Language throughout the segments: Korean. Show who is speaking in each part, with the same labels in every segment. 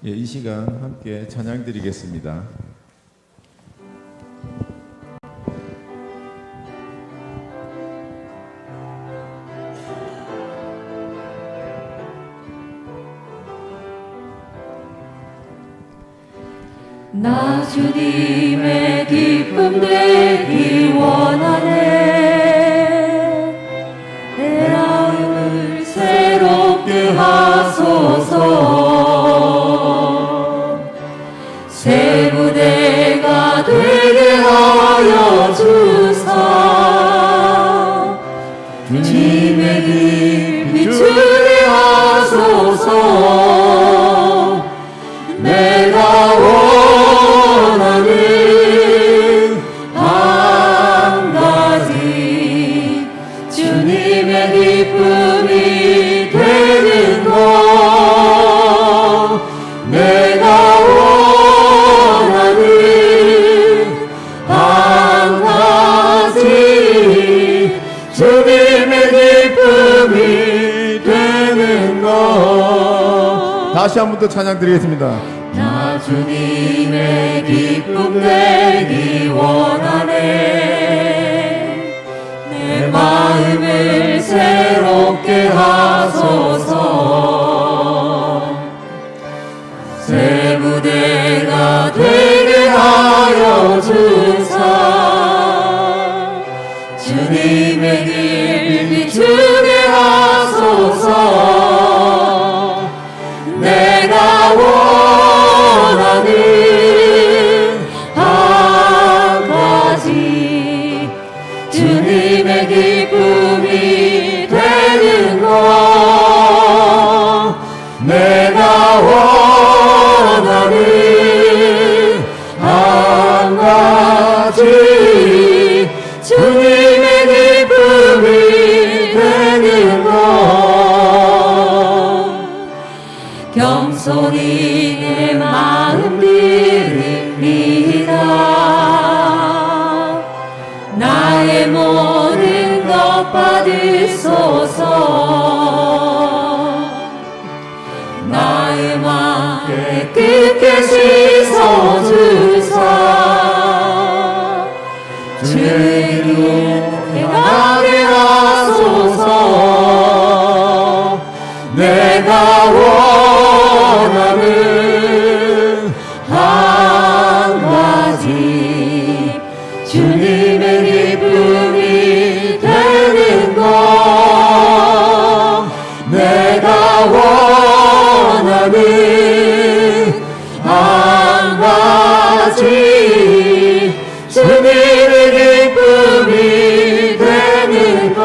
Speaker 1: 예, 이 시간 함께 찬양 드리겠습니다.
Speaker 2: 나 주님의 기쁨 되기 원하네. 내 마음을 새롭게 하소서. 새 무대가 되게 하여 주사. 주님의 길 비추게 하소서. 내가 원하는 한 가지 주님의 기쁨이 되는 것. 내가 원하는 한 가지 주님의 기쁨이 되는 것.
Speaker 1: 다시 한 번 더 찬양 드리겠습니다.
Speaker 2: 나 주님의 기쁨 되기 원하네. 내 마음을 새롭게 하소서. 새 무대가 되게 하여 주사. 주님의 길 비추게 하소서. 내가 원하는 한 가지 주님의 기쁨이 되는 것. 내가 원하는 한 가지 주님의 기쁨이 되는 것. 겸손히 내 마음 드립니다. 나의 모든 것 받으소서. 나의 마음 깨끗게 씻어주사. 주의 길 행하게 하소서. 내가 원하는 한 가지 주님의 기쁨이 되는 것. 내가 원하는 한 가지 주님의 기쁨이 되는 것.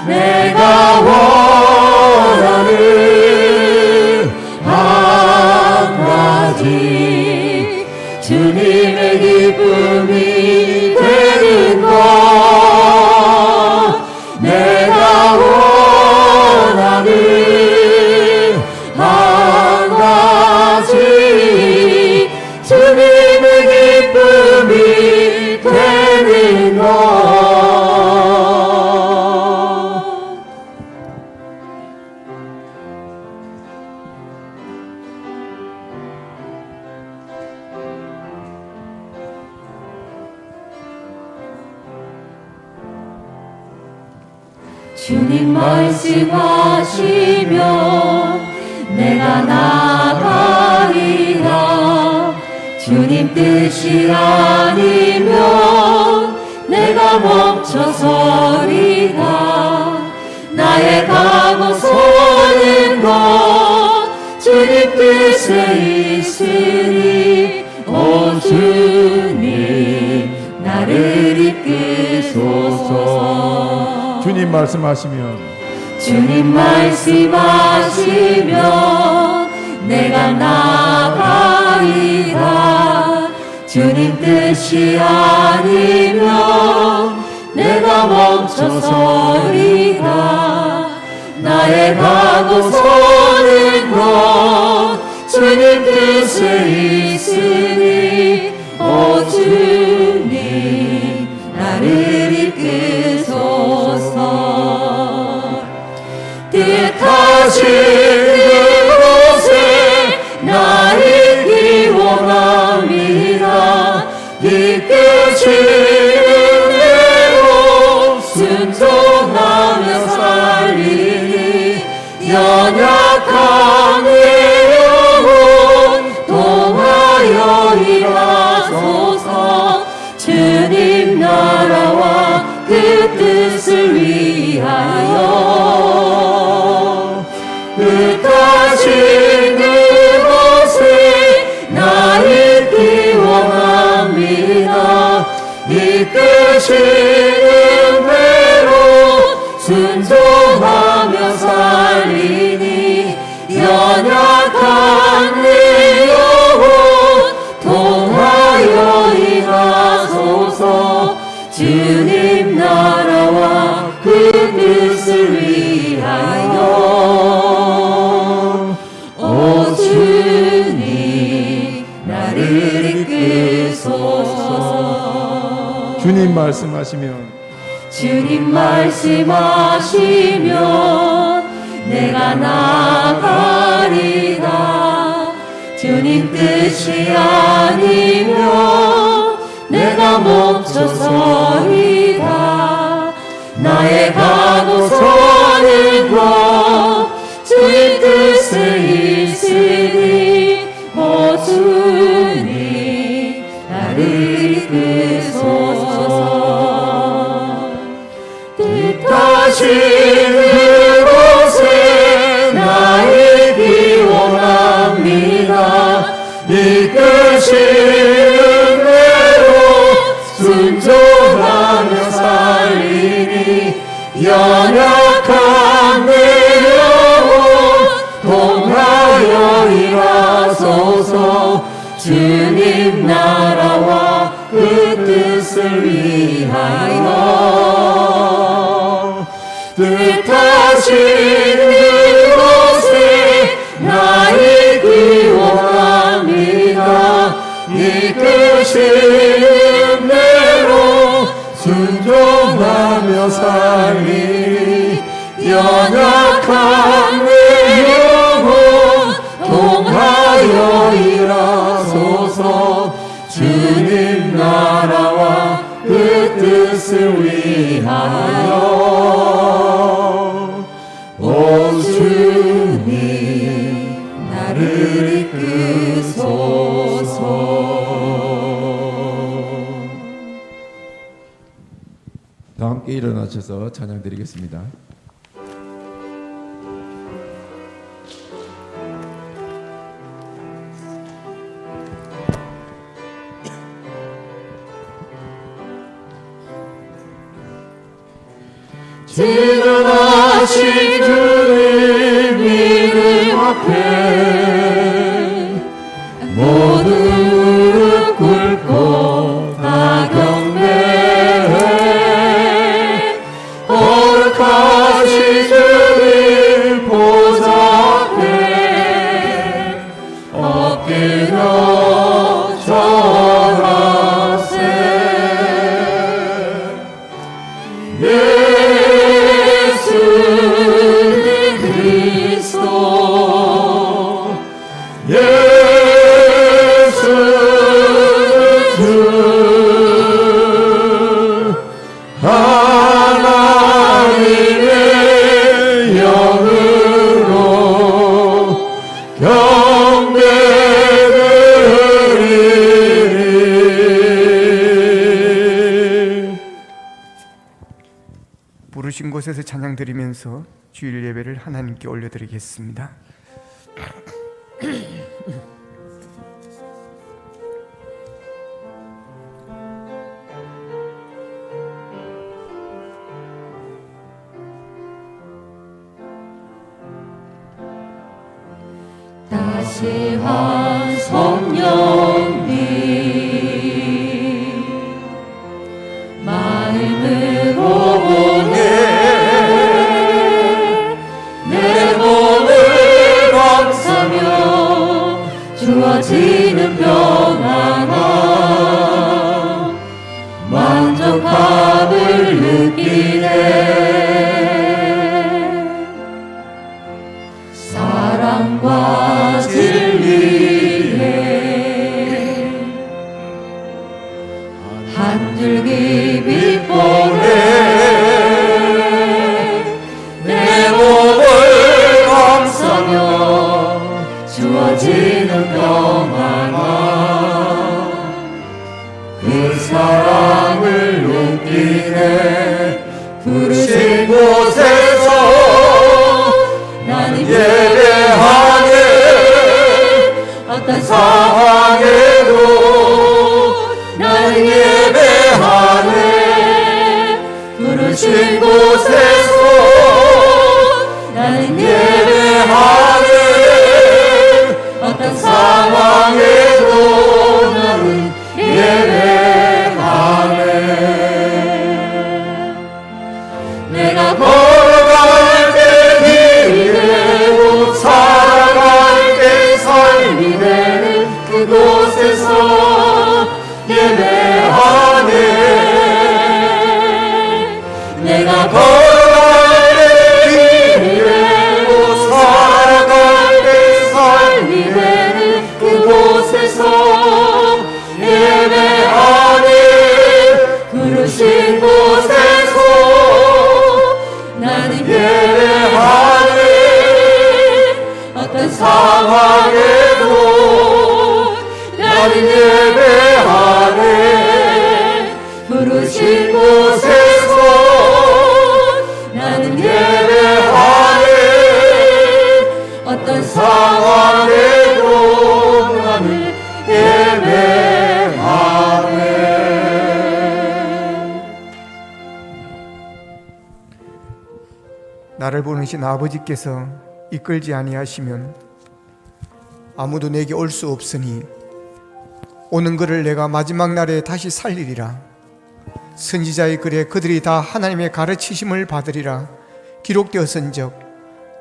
Speaker 2: 내가 원하는 한 가지 주님의 기쁨이 되는 것. 내가 원하는 한 가지 주님의 기쁨이 되는 것. 주님 말씀하시면 내가 나가리라. 주님 뜻이 아니면 내가 멈춰서리라. 나의 가고 서는 것 주님 뜻에 있으니 오 주님 나를 이끄소서.
Speaker 1: 주님 말씀하시면
Speaker 2: 주님 말씀하시면 내가 나가리라. 주님 뜻이 아니면 내가 멈춰서리라. 나의 가고 서는 것 주님 뜻에 있으니 오 주님 나를 이끄소서. 뜻하신 대로 뜻을 위하여 뜻하신 그곳에 나 있기 원합니다. 이끄시는 대로 순종하며 살리니 연약한 내 영혼 통하여 일하소서. 주님 나라와 그 뜻을 위하여 오 주님 나를 이끄소서.
Speaker 1: 주님 말씀하시면
Speaker 2: 주님 말씀하시면 내가 나가리다. 주님 뜻이 아니면 내가 멈춰서리다. 나의 가고서는 곧 주님 뜻에 있으니 오 주님 나를 이끄소서. 뜻하신 그곳에 나 있기 원합니다. 이끄시는 대로 순종하며 살리니 연약한 내 영혼 통하여 일하소서. 주님 나라와 그 뜻을 위하여 뜻하신 그곳에 나 있기 원합니다. 이끄시는 대로 순종하며 살리니 연약한 내 영혼 통하여 일하소서. 주님 나라와 그 뜻을 위하여 오 주님 나를 이끄소서.
Speaker 1: 다 함께 일어나셔서 찬양 드리겠습니다.
Speaker 2: 지금하신 주님 이름 앞에 모두 무릎 꿇고 다 경배해. 거룩하신 주님 보좌 앞에 엎드려 절하세.
Speaker 3: 부르신 곳에서 찬양 드리면서 주일 예배를 하나님께 올려드리겠습니다.
Speaker 2: 다시 한 성령님 마음으로 보내 내 몸을 감싸며 주어지는 평안함 만족함을 느끼네. 사랑과 진리에 부르신 곳에서 나는 예배하네. 어떤 상황에도 나는 예배하네. 부르신 곳에서 나는 예배하네. 어떤 상황에도 나는 예배하네. 내가 걸어갈 때 길이 되고 살아갈 때 삶이 되는 그곳에서 예배하네. 내가 걸어갈 때 길이 되고 살아갈 때 삶이 되는 그곳에서 예배하네. 부르신 곳에서 나는 예배하네. 어떤 상황에도 나는 예배하네. 부르신 곳에서 나는 예배하네. 어떤 상황에도 나는 예배하네.
Speaker 3: 나를 보내신 아버지께서 이끌지 아니하시면 아무도 내게 올 수 없으니 오는 그를 내가 마지막 날에 다시 살리리라. 선지자의 글에 그들이 다 하나님의 가르치심을 받으리라 기록되었은즉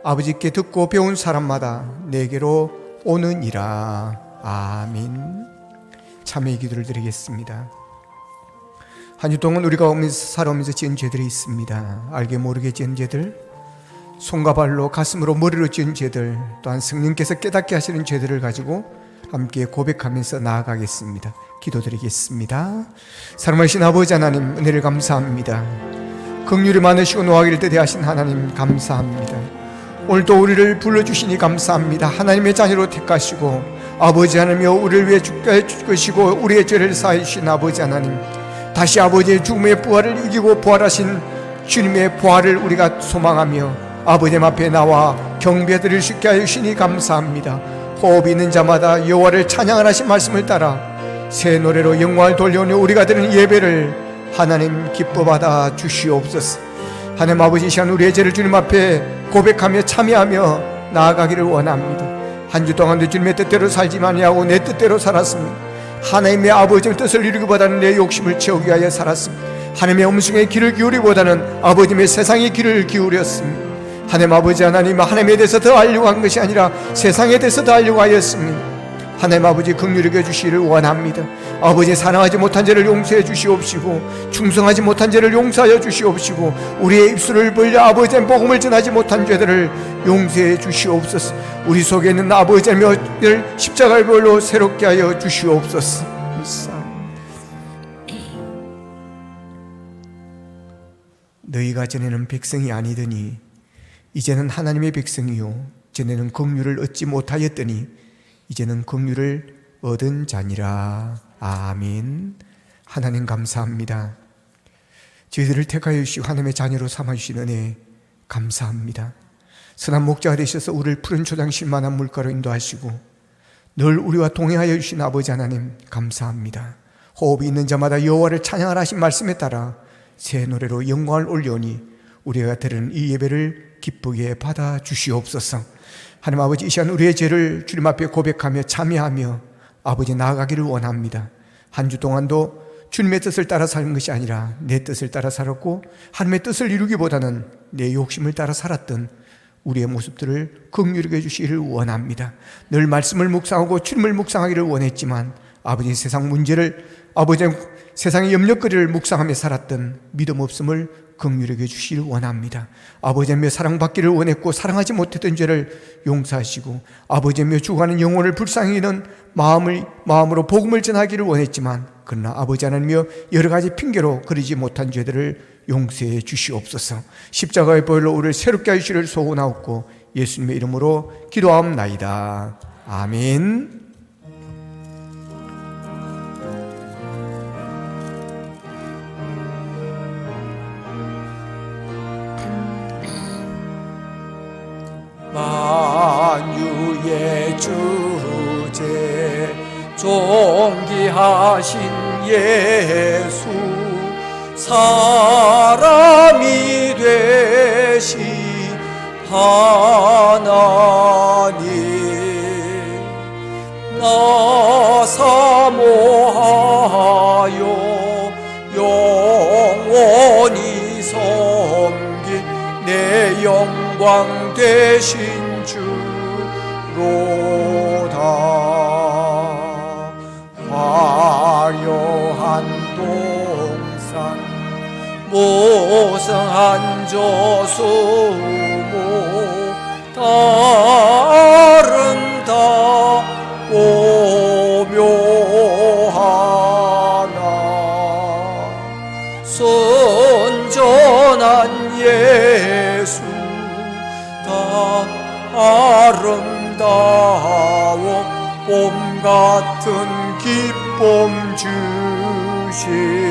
Speaker 3: 아버지께 듣고 배운 사람마다 내게로 오느니라. 아멘. 참회의 기도를 드리겠습니다. 한 주 동안 우리가 살아오면서 지은 죄들이 있습니다. 알게 모르게 지은 죄들, 손과 발로 가슴으로 머리로 지은 죄들, 또한 성령께서 깨닫게 하시는 죄들을 가지고 함께 고백하면서 나아가겠습니다. 기도드리겠습니다. 사랑하신 아버지 하나님, 은혜를 감사합니다. 긍휼이 많으시고 노하기를 대하신 하나님 감사합니다. 오늘도 우리를 불러주시니 감사합니다. 하나님의 자녀로 택하시고 아버지 하나님여 우리를 위해 죽으시고 우리의 죄를 사해 주신 아버지 하나님, 다시 아버지의 죽음의 부활을 이기고 부활하신 주님의 부활을 우리가 소망하며 아버님 앞에 나와 경배드릴 수 있게 하시니 감사합니다. 호흡 있는 자마다 여호와를 찬양을 하신 말씀을 따라 새 노래로 영광을 돌려오니 우리가 드리는 예배를 하나님 기뻐 받아 주시옵소서. 하나님 아버지, 이 시간 우리의 죄를 주님 앞에 고백하며 참여하며 나아가기를 원합니다. 한 주 동안도 주님의 뜻대로 살지 아니하고 내 뜻대로 살았습니다. 하나님의 아버지의 뜻을 이루기보다는 내 욕심을 채우기 위하여 살았습니다. 하나님의 음성에 귀를 기울이기보다는 아버님의 세상에 귀를 기울였습니다. 하나님 아버지 하나님, 하나님에 대해서 더 알려고 한 것이 아니라 세상에 대해서 더 알려고 하였습니다. 하나님 아버지 긍휼히 여겨주시기를 원합니다. 아버지, 사랑하지 못한 죄를 용서해 주시옵시고 충성하지 못한 죄를 용서하여 주시옵시고 우리의 입술을 벌려 아버지의 복음을 전하지 못한 죄들을 용서해 주시옵소서. 우리 속에 있는 아버지의 멸을 십자가의 벌로 새롭게 하여 주시옵소서. 너희가 전에는 백성이 아니더니 이제는 하나님의 백성이요 전에는 긍휼을 얻지 못하였더니 이제는 긍휼을 얻은 자니라. 아멘. 하나님 감사합니다. 저희들을 택하여 주시고 하나님의 자녀로 삼아주신 은혜 감사합니다. 선한 목자가 되셔서 우리를 푸른 초장 쉴만한 물가로 인도하시고 늘 우리와 동행하여 주신 아버지 하나님 감사합니다. 호흡이 있는 자마다 여호와를 찬양하라 하신 말씀에 따라 새 노래로 영광을 올려오니 우리가 드리는 이 예배를 기쁘게 받아 주시옵소서. 하나님 아버지, 이 시간 우리의 죄를 주님 앞에 고백하며 참여하며 아버지 나아가기를 원합니다. 한 주 동안도 주님의 뜻을 따라 사는 것이 아니라 내 뜻을 따라 살았고 하나님의 뜻을 이루기보다는 내 욕심을 따라 살았던 우리의 모습들을 긍휼히 해주시기를 원합니다. 늘 말씀을 묵상하고 주님을 묵상하기를 원했지만 아버지 세상 문제를, 아버지 세상의 염려거리를 묵상하며 살았던 믿음 없음을 긍휼히 해주시기를 원합니다. 아버지며 사랑받기를 원했고 사랑하지 못했던 죄를 용서하시고 아버지며 죽어가는 영혼을 불쌍히 여기는 마음으로 복음을 전하기를 원했지만 그러나 아버지 하나님이여 여러 가지 핑계로 그리지 못한 죄들을 용서해 주시옵소서. 십자가의 보혈로 우리를 새롭게 하시기를 소원하옵고 예수님의 이름으로 기도하옵나이다. 아멘.
Speaker 2: 주제 존귀하신 예수 사람이 되신 하나님 나 사모하여 영원히 섬길 내 영광 되신 주로다 화려한 동산 모성한 저수모 아름답고 묘하나 선전한 예수 다 아름다워 봄 같은 기쁨 주시네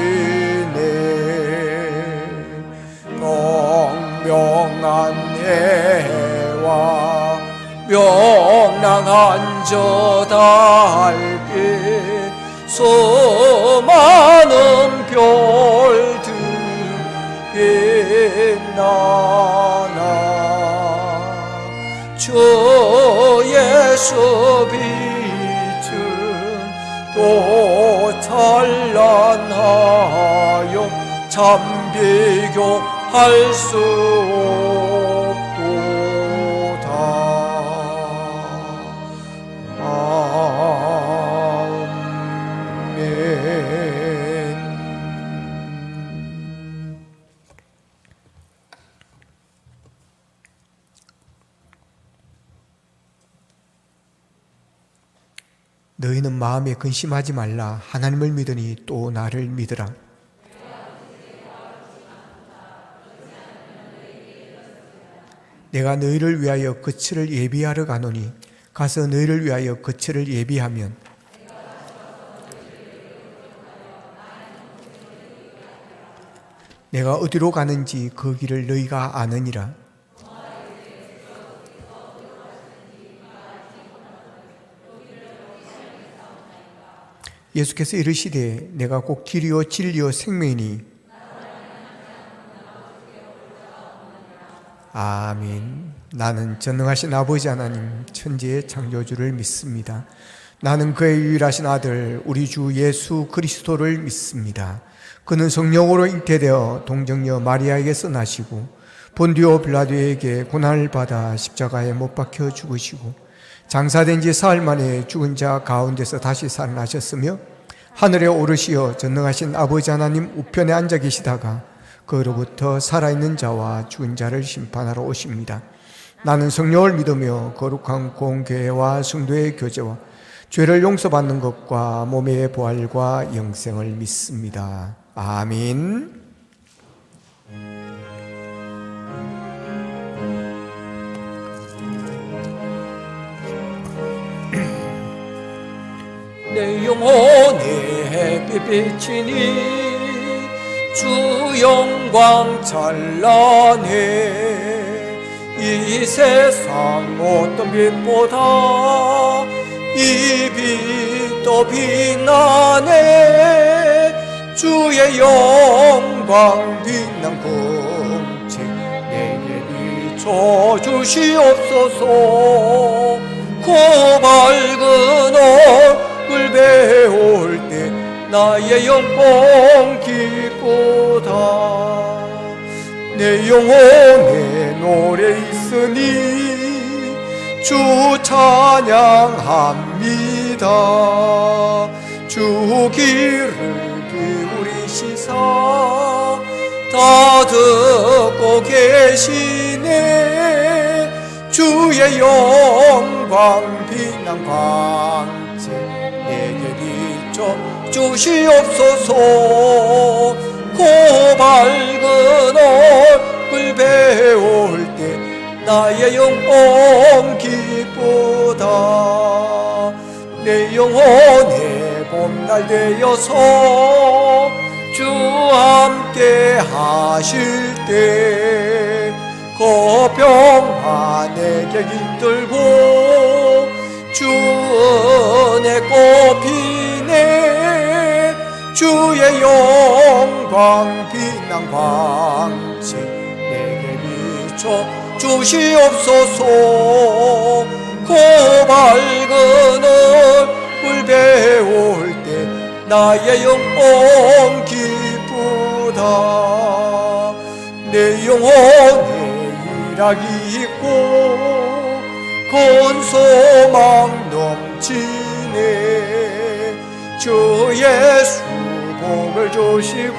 Speaker 2: 명명한 해와 명랑한 저 달빛 수많은 별들 빛나나 주 예수 빛은 또 찬란하여 참 비교할 수 없도다 아멘.
Speaker 3: 너희는 마음에 근심하지 말라. 하나님을 믿으니 또 나를 믿으라. 내가 너희를 위하여 거처를 예비하러 가노니 가서 너희를 위하여 거처를 예비하면 내가 어디로 가는지 그 길을 너희가 아느니라. 예수께서 이르시되 내가 곧 길이요 진리요 생명이니 아멘. 나는 전능하신 아버지 하나님 천지의 창조주를 믿습니다. 나는 그의 유일하신 아들 우리 주 예수 그리스도를 믿습니다. 그는 성령으로 잉태되어 동정녀 마리아에게서 나시고 본디오 빌라도에게 고난을 받아 십자가에 못 박혀 죽으시고 장사된 지 사흘 만에 죽은 자 가운데서 다시 살아나셨으며 하늘에 오르시어 전능하신 아버지 하나님 우편에 앉아 계시다가 그로부터 살아있는 자와 죽은 자를 심판하러 오십니다. 나는 성령을 믿으며 거룩한 공교회와 성도의 교제와 죄를 용서받는 것과 몸의 부활과 영생을 믿습니다. 아멘.
Speaker 2: 내 영혼의 햇빛 비치니 주 영광 찬란해 이 세상 어떤 빛보다 이 빛 더 빛나네 주의 영광 빛난 공책 내게 비춰 주시옵소서 그 밝은 얼굴 배울 때 나의 영광 기쁘다 내 영혼에 노래 있으니 주 찬양합니다 주 귀를 기울이시사 다 듣고 계시네 주의 영광 빛난 광채 내게 비춰 주시옵소서 그 밝은 얼굴 배울 때 나의 영혼 기쁘다 내 영혼의 봄날 되어서 주 함께 하실 때 그 평화 내게 깃들고 주 주 은혜 꽃피네 주의 영광 빛난 광채 내게 비춰 주시옵소서. 그 밝은 얼굴 배울 때 나의 영혼 기쁘다. 내 영혼에 일하기 있고 큰 소망 넘치네. 주 예수 복을 주시고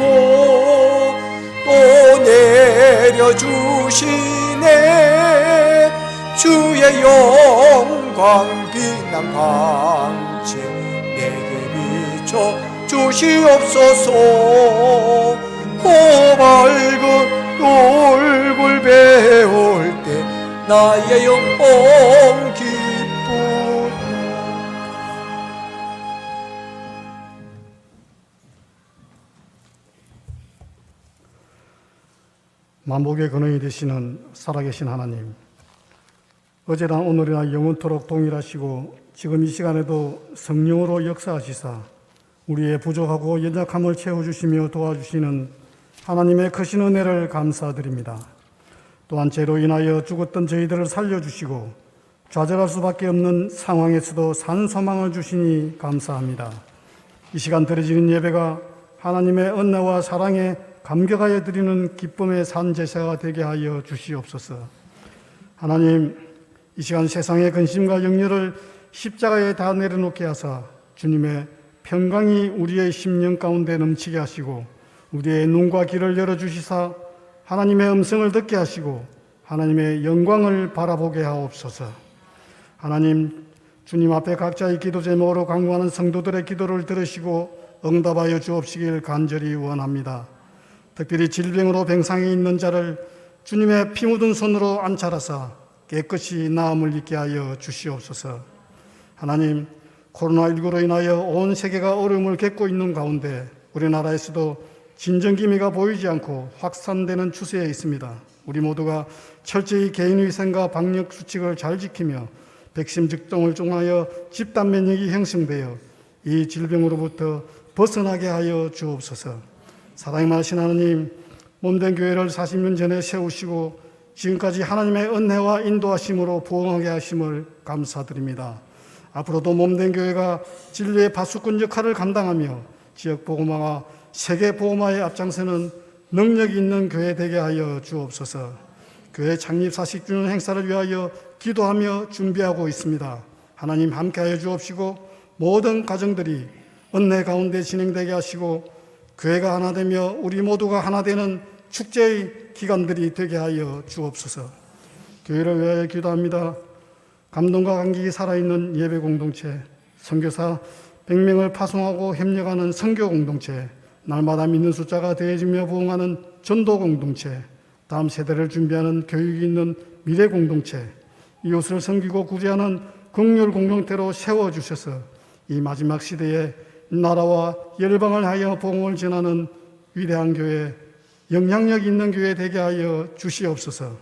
Speaker 2: 또 내려주시네. 주의 영광 빛난 광채 내게 비춰 주시옵소서. 그 밝은 얼굴 배울 때 나의 영혼 기쁘다.
Speaker 4: 만복의 근원이 되시는 살아계신 하나님, 어제나 오늘이나 영원토록 동일하시고 지금 이 시간에도 성령으로 역사하시사 우리의 부족하고 연약함을 채워주시며 도와주시는 하나님의 크신 은혜를 감사드립니다. 또한 죄로 인하여 죽었던 저희들을 살려주시고 좌절할 수밖에 없는 상황에서도 산 소망을 주시니 감사합니다. 이 시간 드려지는 예배가 하나님의 은혜와 사랑에 감격하여 드리는 기쁨의 산 제사가 되게 하여 주시옵소서. 하나님, 이 시간 세상의 근심과 염려를 십자가에 다 내려놓게 하사 주님의 평강이 우리의 심령 가운데 넘치게 하시고 우리의 눈과 귀를 열어주시사 하나님의 음성을 듣게 하시고 하나님의 영광을 바라보게 하옵소서. 하나님, 주님 앞에 각자의 기도 제목으로 간구하는 성도들의 기도를 들으시고 응답하여 주옵시길 간절히 원합니다. 특별히 질병으로 병상에 있는 자를 주님의 피 묻은 손으로 안찰하사 깨끗이 나음을 입게 하여 주시옵소서. 하나님, 코로나19로 인하여 온 세계가 어려움을 겪고 있는 가운데 우리나라에서도 진정기미가 보이지 않고 확산되는 추세에 있습니다. 우리 모두가 철저히 개인위생과 방역수칙을 잘 지키며 백신 접종을 통하여 집단 면역이 형성되어 이 질병으로부터 벗어나게 하여 주옵소서. 사랑이 많으신 하나님, 몸된 교회를 40년 전에 세우시고 지금까지 하나님의 은혜와 인도하심으로 부흥하게 하심을 감사드립니다. 앞으로도 몸된 교회가 진리의 파수꾼 역할을 감당하며 지역 복음화와 세계 복음화에 앞장서는 능력이 있는 교회 되게 하여 주옵소서. 교회 창립 40주년 행사를 위하여 기도하며 준비하고 있습니다. 하나님 함께하여 주옵시고 모든 가정들이 은혜 가운데 진행되게 하시고 교회가 하나 되며 우리 모두가 하나 되는 축제의 기간들이 되게 하여 주옵소서. 교회를 위하여 기도합니다. 감동과 감격이 살아있는 예배 공동체, 선교사 100명을 파송하고 협력하는 선교 공동체, 날마다 믿는 숫자가 더해지며 부흥하는 전도 공동체, 다음 세대를 준비하는 교육이 있는 미래 공동체, 이웃을 섬기고 구제하는 긍휼 공동체로 세워주셔서 이 마지막 시대에 나라와 열방을 하여 복음을 전하는 위대한 교회, 영향력 있는 교회 되게 하여 주시옵소서.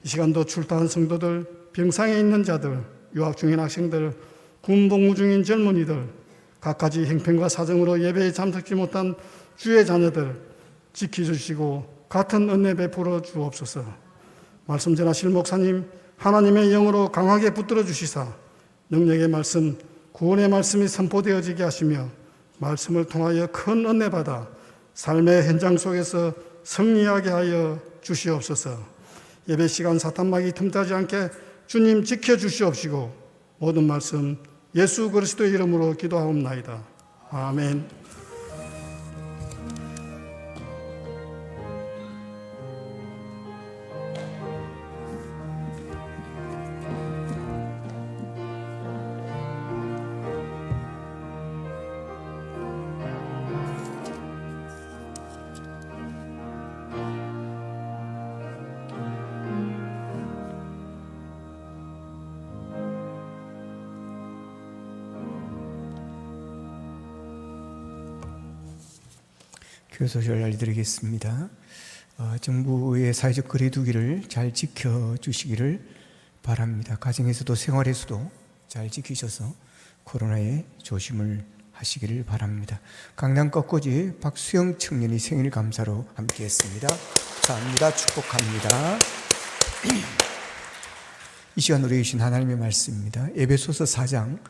Speaker 4: 이 시간도 출타한 성도들, 병상에 있는 자들, 유학 중인 학생들, 군 복무 중인 젊은이들, 각가지 행편과 사정으로 예배에 참석지 못한 주의 자녀들 지켜주시고 같은 은혜 베풀어 주옵소서. 말씀 전하실 목사님, 하나님의 영으로 강하게 붙들어 주시사 능력의 말씀, 구원의 말씀이 선포되어지게 하시며 말씀을 통하여 큰 은혜 받아 삶의 현장 속에서 승리하게 하여 주시옵소서. 예배 시간 사탄막이 틈타지 않게 주님 지켜주시옵시고 모든 말씀 예수 그리스도의 이름으로 기도하옵나이다. 아멘.
Speaker 3: 교회 소식을 알려드리겠습니다. 정부의 사회적 거리두기를 잘 지켜주시기를 바랍니다. 가정에서도 생활에서도 잘 지키셔서 코로나에 조심을 하시기를 바랍니다. 강남 꺾고지 박수영 청년이 생일 감사로 함께했습니다. 감사합니다. 축복합니다. 이 시간 우리에게 주신 하나님의 말씀입니다. 에베소서 4장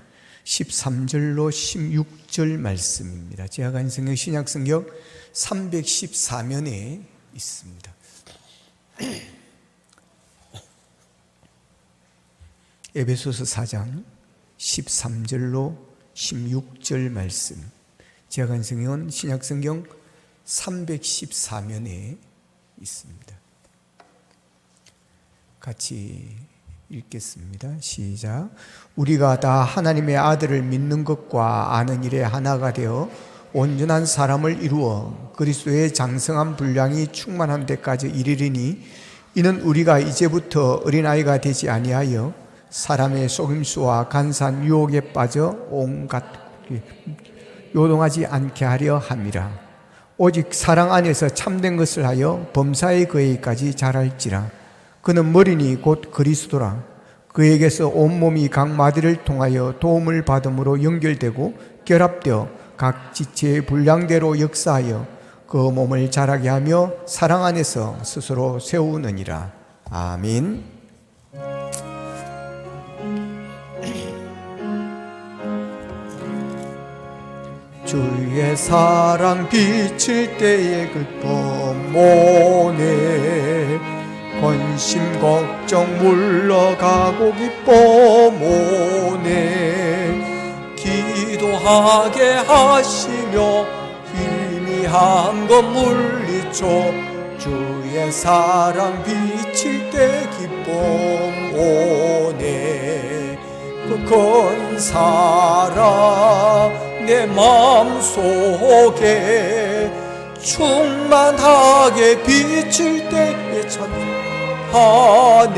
Speaker 3: 13절로 16절 말씀입니다. 제아간성경 신약성경 314면에 있습니다. 에베소서 4장 13절로 16절 말씀, 제아간성경 신약성경 314면에 있습니다. 같이 읽겠습니다. 시작. 우리가 다 하나님의 아들을 믿는 것과 아는 일에 하나가 되어 온전한 사람을 이루어 그리스도의 장성한 분량이 충만한 데까지 이르리니, 이는 우리가 이제부터 어린아이가 되지 아니하여 사람의 속임수와 간사한 유혹에 빠져 온갖 요동하지 않게 하려 함이라. 오직 사랑 안에서 참된 것을 하여 범사에 그에게까지 자랄지라. 그는 머리니 곧 그리스도라. 그에게서 온몸이 각 마디를 통하여 도움을 받음으로 연결되고 결합되어 각 지체의 분량대로 역사하여 그 몸을 자라게 하며 사랑 안에서 스스로 세우느니라. 아멘.
Speaker 2: 주의 사랑 비칠 때에 기쁨 오네. 관심 걱정 물러가고 기쁨 오네. 기도하게 하시며 희미한 것 물리쳐 주의 사랑 비칠 때 기쁨 오네. 그 큰 사랑 내 마음속에 충만하게 비칠 때에 찬양하네.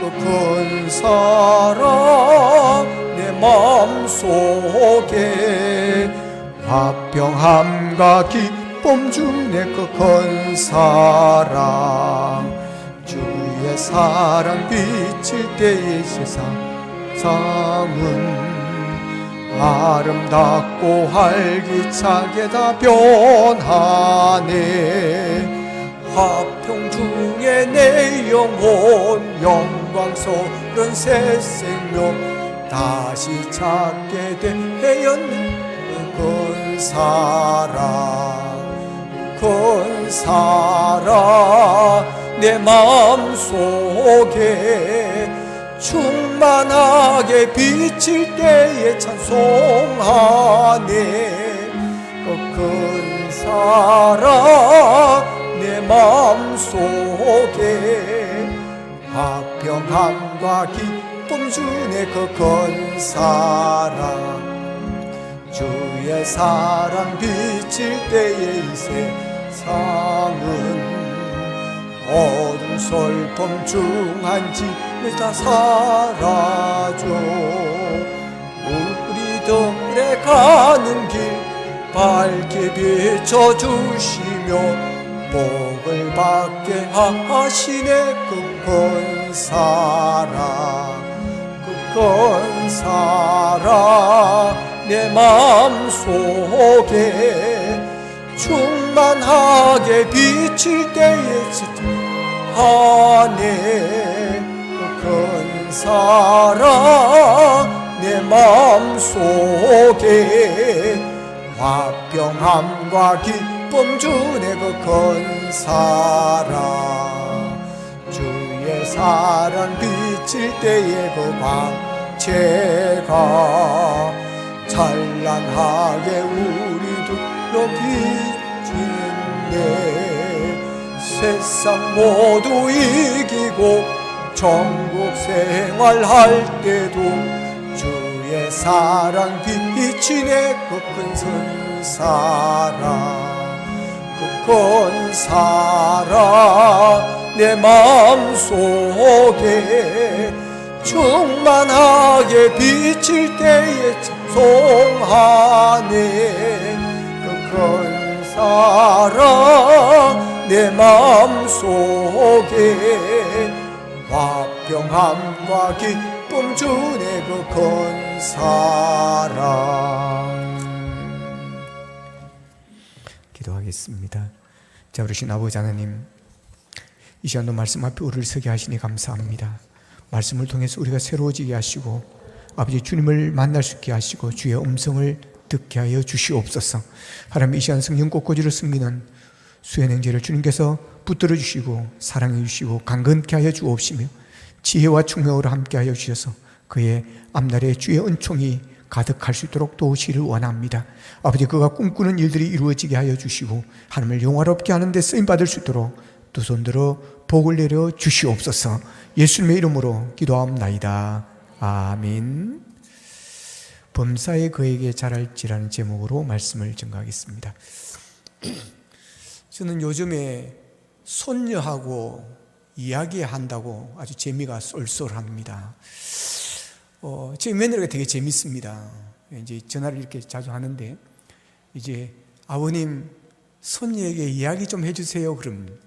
Speaker 2: 그 큰 사랑 내 마음속에 화평함과 기쁨 주네. 그 큰 사랑 주의 사랑 비칠 때의 세상은 아름답고 활기차게 다 변하네. 화평 중에 내 영혼 영광스런 새 생명 다시 찾게 되었네. 큰 사랑 큰 사랑 내 마음속에 충만하게 비칠 때에 찬송하네. 그 큰 사랑 내 마음속에 화평함과 기쁨 주네. 그 큰 사랑 주의 사랑 비칠 때에 이 세상은 어둠 슬픔 중한지 다 사라져. 우리들의 가는 길 밝게 비춰주시며 복을 받게 하시네. 그 큰 사랑 그 큰 사랑 내 마음속에 충만하게 비칠 때에 하네. 그 큰 사랑 내 마음속에 화평함과 기쁨 주네. 그 큰 사랑 주의 사랑 비칠 때에 그 광채가 찬란하게 우리들로 비치네. 세상 모두 이기고 천국 생활할 때도 주의 사랑 비치네. 그 큰 사랑 그 큰 사랑 내 마음속에 충만하게 비칠 때에 찬송하네. 그 큰 사랑 내 마음속에 화평함과 기쁨 조금 전에 그 큰 사랑.
Speaker 3: 기도하겠습니다. 자, 우리신 아버지 하나님, 이 시간도 말씀 앞에 우리를 서게 하시니 감사합니다. 말씀을 통해서 우리가 새로워지게 하시고 아버지 주님을 만날 수 있게 하시고 주의 음성을 듣게 하여 주시옵소서. 하나님, 이 시간 성령 꽃꽂이로 숨기는 수연 형제를 주님께서 붙들어 주시고 사랑해 주시고 강건케 하여 주옵시며 지혜와 총명으로 함께 하여 주셔서 그의 앞날에 주의 은총이 가득할 수 있도록 도우시기를 원합니다. 아버지, 그가 꿈꾸는 일들이 이루어지게 하여 주시고 하나님을 영화롭게 하는 데 쓰임받을 수 있도록 두 손 들어 복을 내려 주시옵소서. 예수님의 이름으로 기도하옵나이다. 아멘. 범사에 그에게 잘할지라는 제목으로 말씀을 전가하겠습니다.
Speaker 2: 저는 요즘에 손녀하고 이야기한다고 아주 재미가 쏠쏠합니다. 제 며느리가 되게 재밌습니다. 이제 전화를 이렇게 자주 하는데, 이제 아버님 손녀에게 이야기 좀 해주세요. 그러면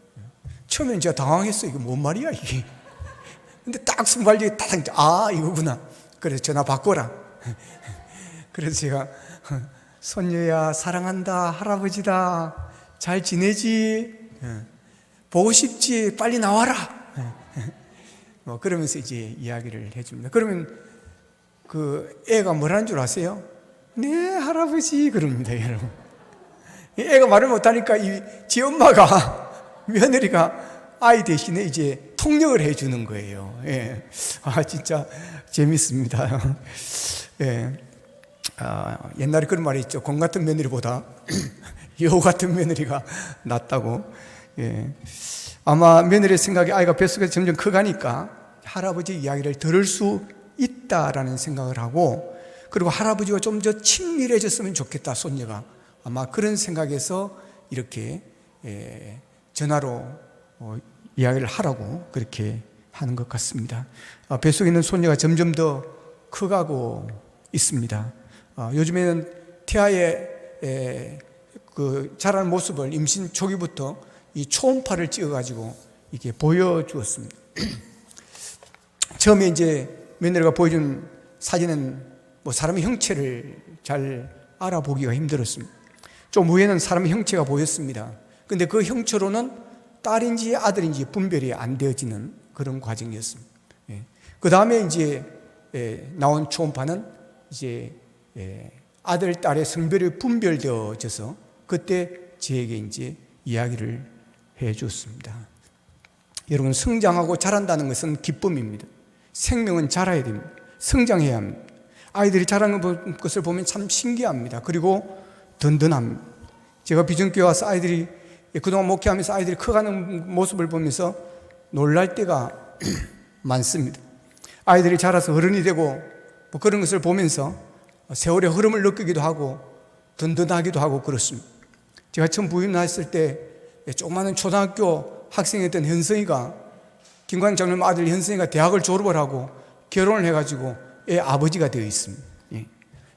Speaker 2: 처음엔 제가 당황했어요. 이게 뭔 말이야 이게. 근데 딱 순발력이 딱 이거구나. 그래서 전화 바꿔라. 그래서 제가 손녀야 사랑한다, 할아버지다, 잘 지내지, 보고 싶지, 빨리 나와라. 그러면서 이제 이야기를 해줍니다. 그러면 그 애가 뭐라는 줄 아세요? 네 할아버지 그럽니다. 여러분, 애가 말을 못하니까 지 엄마가 며느리가 아이 대신에 이제 통역을 해주는 거예요. 예. 진짜 재밌습니다. 예. 옛날에 그런 말이 있죠. 공 같은 며느리보다 여우 같은 며느리가 낫다고. 예. 아마 며느리의 생각에 아이가 뱃속에서 점점 커가니까 할아버지 이야기를 들을 수 있다라는 생각을 하고, 그리고 할아버지와 좀 더 친밀해졌으면 좋겠다, 손녀가. 아마 그런 생각에서 이렇게 전화로 이야기를 하라고 그렇게 하는 것 같습니다. 뱃속에 있는 손녀가 점점 더 커가고 있습니다. 요즘에는 태아의 그 자라는 모습을 임신 초기부터 이 초음파를 찍어가지고 이렇게 보여주었습니다. 처음에 이제 며느리가 보여준 사진은 사람의 형체를 잘 알아보기가 힘들었습니다. 좀 후에는 사람의 형체가 보였습니다. 근데 그 형체로는 딸인지 아들인지 분별이 안 되어지는 그런 과정이었습니다. 그 다음에 이제 나온 초음파는 이제 아들, 딸의 성별이 분별되어져서 그때 저에게 이제 이야기를 해줬습니다. 여러분, 성장하고 자란다는 것은 기쁨입니다. 생명은 자라야 됩니다. 성장해야 합니다. 아이들이 자라는 것을 보면 참 신기합니다. 그리고 든든합니다. 제가 비전교회 와서 아이들이 그동안 목회하면서 아이들이 커가는 모습을 보면서 놀랄 때가 많습니다. 아이들이 자라서 어른이 되고 그런 것을 보면서 세월의 흐름을 느끼기도 하고 든든하기도 하고 그렇습니다. 제가 처음 부임했을 때 조그마한 초등학교 학생이었던 현성이가, 김관영 장로님 아들 현성이가 대학을 졸업을 하고 결혼을 해가지고 애 아버지가 되어 있습니다.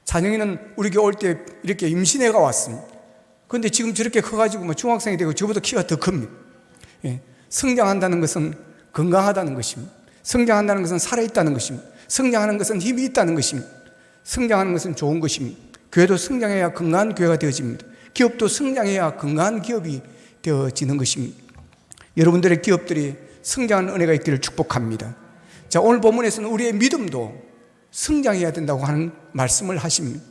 Speaker 2: 찬영이는 우리 교회 올 때 이렇게 임신해가 왔습니다. 그런데 지금 저렇게 커가지고 중학생이 되고 저보다 키가 더 큽니다. 성장한다는 것은 건강하다는 것입니다. 성장한다는 것은 살아있다는 것입니다. 성장하는 것은 힘이 있다는 것입니다. 성장하는 것은 좋은 것입니다. 교회도 성장해야 건강한 교회가 되어집니다. 기업도 성장해야 건강한 기업이 되어지는 것입니다. 여러분들의 기업들이 성장하는 은혜가 있기를 축복합니다. 자, 오늘 본문에서는 우리의 믿음도 성장해야 된다고 하는 말씀을 하십니다.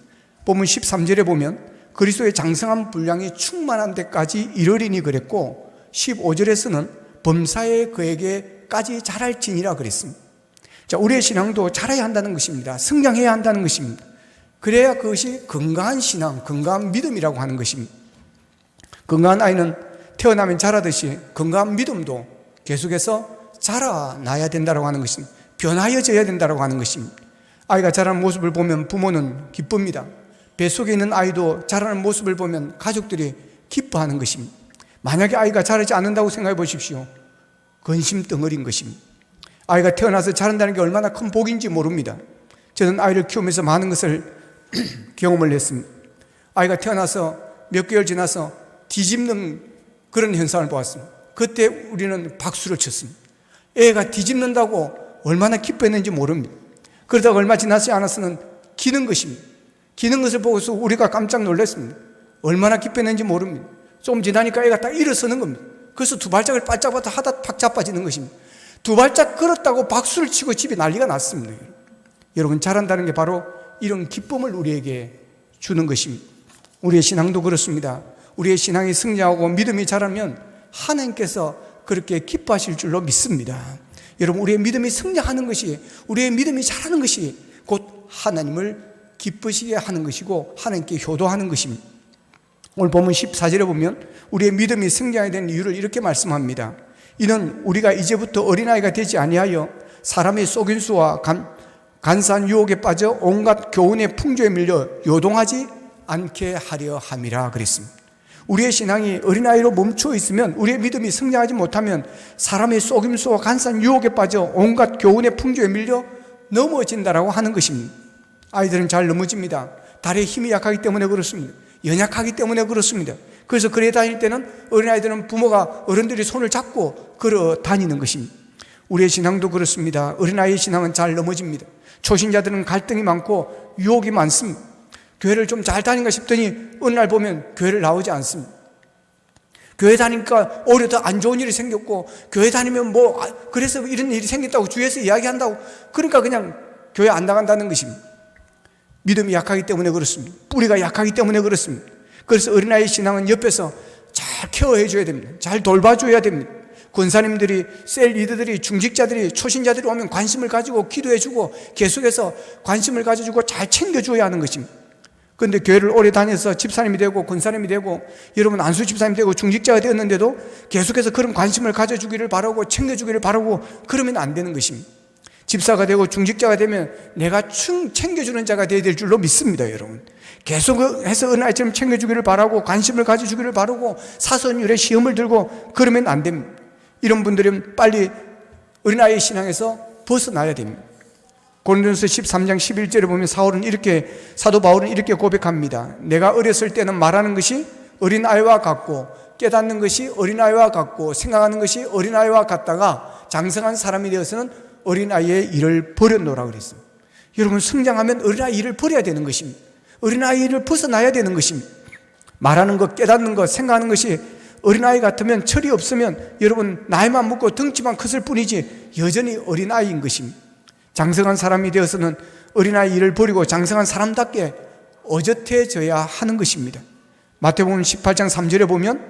Speaker 2: 본문 13절에 보면 그리스도의 장성한 분량이 충만한 데까지 이르리니 그랬고, 15절에서는 범사에 그에게까지 자랄지니라 그랬습니다. 자, 우리의 신앙도 자라야 한다는 것입니다. 성장해야 한다는 것입니다. 그래야 그것이 건강한 신앙, 건강한 믿음이라고 하는 것입니다. 건강한 아이는 태어나면 자라듯이 건강한 믿음도 계속해서 자라나야 된다고 하는 것입니다. 변화해져야 된다고 하는 것입니다. 아이가 자라는 모습을 보면 부모는 기쁩니다. 뱃속에 있는 아이도 자라는 모습을 보면 가족들이 기뻐하는 것입니다. 만약에 아이가 자라지 않는다고 생각해 보십시오. 근심 덩어리인 것입니다. 아이가 태어나서 자란다는 게 얼마나 큰 복인지 모릅니다. 저는 아이를 키우면서 많은 것을 경험을 했습니다. 아이가 태어나서 몇 개월 지나서 뒤집는 그런 현상을 보았습니다. 그때 우리는 박수를 쳤습니다. 애가 뒤집는다고 얼마나 기뻐했는지 모릅니다. 그러다가 얼마 지나지 않아서는 기는 것입니다. 기는 것을 보고서 우리가 깜짝 놀랐습니다. 얼마나 기뻤는지 모릅니다. 좀 지나니까 애가 딱 일어서는 겁니다. 그래서 두 발짝을 바짝바짝 하다 팍 자빠지는 것입니다. 두 발짝 걸었다고 박수를 치고 집에 난리가 났습니다. 여러분, 잘한다는 게 바로 이런 기쁨을 우리에게 주는 것입니다. 우리의 신앙도 그렇습니다. 우리의 신앙이 승리하고 믿음이 자라면 하나님께서 그렇게 기뻐하실 줄로 믿습니다. 여러분, 우리의 믿음이 승리하는 것이, 우리의 믿음이 자라는 것이 곧 하나님을 기쁘시게 하는 것이고 하나님께 효도하는 것입니다. 오늘 본문 14절에 보면 우리의 믿음이 승리하게 되는 이유를 이렇게 말씀합니다. 이는 우리가 이제부터 어린아이가 되지 아니하여 사람의 속임수와 간사한 유혹에 빠져 온갖 교훈의 풍조에 밀려 요동하지 않게 하려 함이라 그랬습니다. 우리의 신앙이 어린아이로 멈춰 있으면, 우리의 믿음이 승리하지 못하면 사람의 속임수와 간사한 유혹에 빠져 온갖 교훈의 풍조에 밀려 넘어진다라고 하는 것입니다. 아이들은 잘 넘어집니다. 다리에 힘이 약하기 때문에 그렇습니다. 연약하기 때문에 그렇습니다. 그래서 걸어 다닐 때는 어린아이들은 부모가, 어른들이 손을 잡고 걸어 다니는 것입니다. 우리의 신앙도 그렇습니다. 어린아이의 신앙은 잘 넘어집니다. 초신자들은 갈등이 많고 유혹이 많습니다. 교회를 좀 잘 다닌가 싶더니 어느 날 보면 교회를 나오지 않습니다. 교회 다니니까 오히려 더 안 좋은 일이 생겼고, 교회 다니면 그래서 이런 일이 생겼다고 주위에서 이야기한다고, 그러니까 그냥 교회 안 나간다는 것입니다. 믿음이 약하기 때문에 그렇습니다. 뿌리가 약하기 때문에 그렇습니다. 그래서 어린아이 신앙은 옆에서 잘 케어해 줘야 됩니다. 잘 돌봐줘야 됩니다. 권사님들이, 셀 리더들이, 중직자들이, 초신자들이 오면 관심을 가지고 기도해 주고 계속해서 관심을 가져주고 잘 챙겨줘야 하는 것입니다. 그런데 교회를 오래 다녀서 집사님이 되고 권사님이 되고 여러분 안수 집사님이 되고 중직자가 되었는데도 계속해서 그런 관심을 가져주기를 바라고 챙겨주기를 바라고 그러면 안 되는 것입니다. 집사가 되고 중직자가 되면 내가 챙겨주는 자가 되어야 될 줄로 믿습니다. 여러분, 계속해서 어린아이처럼 챙겨주기를 바라고 관심을 가져주기를 바라고 사선율에 시험을 들고 그러면 안 됩니다. 이런 분들은 빨리 어린아이 신앙에서 벗어나야 됩니다. 고린도전서 13장 11절에 보면 사도 바울은 이렇게 고백합니다. 내가 어렸을 때는 말하는 것이 어린아이와 같고 깨닫는 것이 어린아이와 같고 생각하는 것이 어린아이와 같다가 장성한 사람이 되어서는 어린아이의 일을 버렸노라 그랬습니다. 여러분, 성장하면 어린아이 일을 버려야 되는 것입니다. 어린아이 일을 벗어나야 되는 것입니다. 말하는 것, 깨닫는 것, 생각하는 것이 어린아이 같으면, 철이 없으면 여러분 나이만 먹고 덩치만 컸을 뿐이지 여전히 어린아이인 것입니다. 장성한 사람이 되어서는 어린아이 일을 버리고 장성한 사람답게 어젓해져야 하는 것입니다. 마태복음 18장 3절에 보면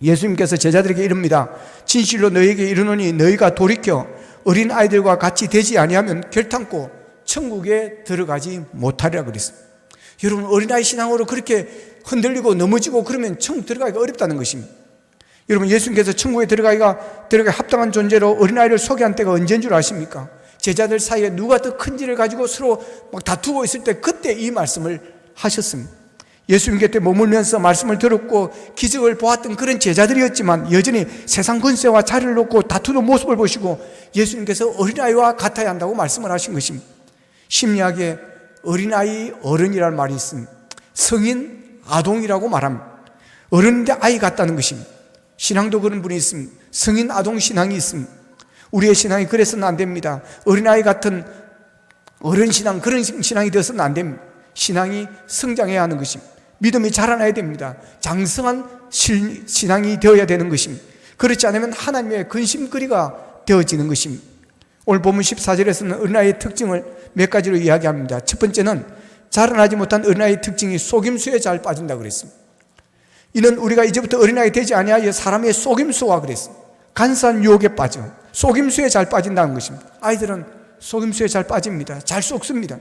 Speaker 2: 예수님께서 제자들에게 이릅니다. 진실로 너희에게 이르노니 너희가 돌이켜 어린아이들과 같이 되지 아니하면 결탄코 천국에 들어가지 못하리라 그랬습니다. 여러분, 어린아이 신앙으로 그렇게 흔들리고 넘어지고 그러면 천국 들어가기가 어렵다는 것입니다. 여러분, 예수님께서 천국에 들어가기 합당한 존재로 어린아이를 소개한 때가 언제인 줄 아십니까? 제자들 사이에 누가 더 큰지를 가지고 서로 막 다투고 있을 때 그때 이 말씀을 하셨습니다. 예수님 곁에 머물면서 말씀을 들었고 기적을 보았던 그런 제자들이었지만 여전히 세상 권세와 자리를 놓고 다투는 모습을 보시고 예수님께서 어린아이와 같아야 한다고 말씀을 하신 것입니다. 심리학에 어린아이, 어른이라는 말이 있습니다. 성인, 아동이라고 말합니다. 어른인데 아이 같다는 것입니다. 신앙도 그런 분이 있습니다. 성인, 아동 신앙이 있습니다. 우리의 신앙이 그래서는 안 됩니다. 어린아이 같은 어른 신앙, 그런 신앙이 되어서는 안 됩니다. 신앙이 성장해야 하는 것입니다. 믿음이 자라나야 됩니다. 장성한 신앙이 되어야 되는 것입니다. 그렇지 않으면 하나님의 근심거리가 되어지는 것입니다. 오늘 본문 14절에서는 어린아이의 특징을 몇 가지로 이야기합니다. 첫 번째는 자라나지 못한 어린아이의 특징이 속임수에 잘 빠진다고 그랬습니다. 이는 우리가 이제부터 어린아이 되지 아니하여 사람의 속임수와 그랬습니다. 간사한 유혹에 빠져 속임수에 잘 빠진다는 것입니다. 아이들은 속임수에 잘 빠집니다. 잘 속습니다.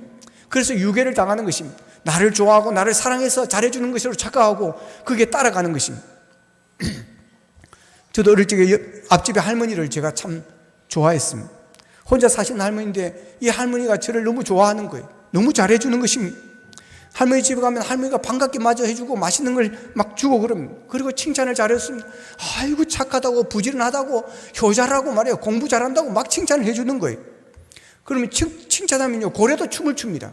Speaker 2: 그래서 유괴를 당하는 것입니다. 나를 좋아하고 나를 사랑해서 잘해주는 것으로 착각하고 그게 따라가는 것입니다. 저도 어릴 적에 앞집에 할머니를 제가 참 좋아했습니다. 혼자 사시는 할머니인데 이 할머니가 저를 너무 좋아하는 거예요. 너무 잘해주는 것입니다. 할머니 집에 가면 할머니가 반갑게 맞아 해주고 맛있는 걸 막 주고 그리고 칭찬을 잘했습니다. 아이고 착하다고 부지런하다고 효자라고 말해요. 공부 잘한다고 막 칭찬을 해주는 거예요. 그러면 칭찬하면요 고래도 춤을 춥니다.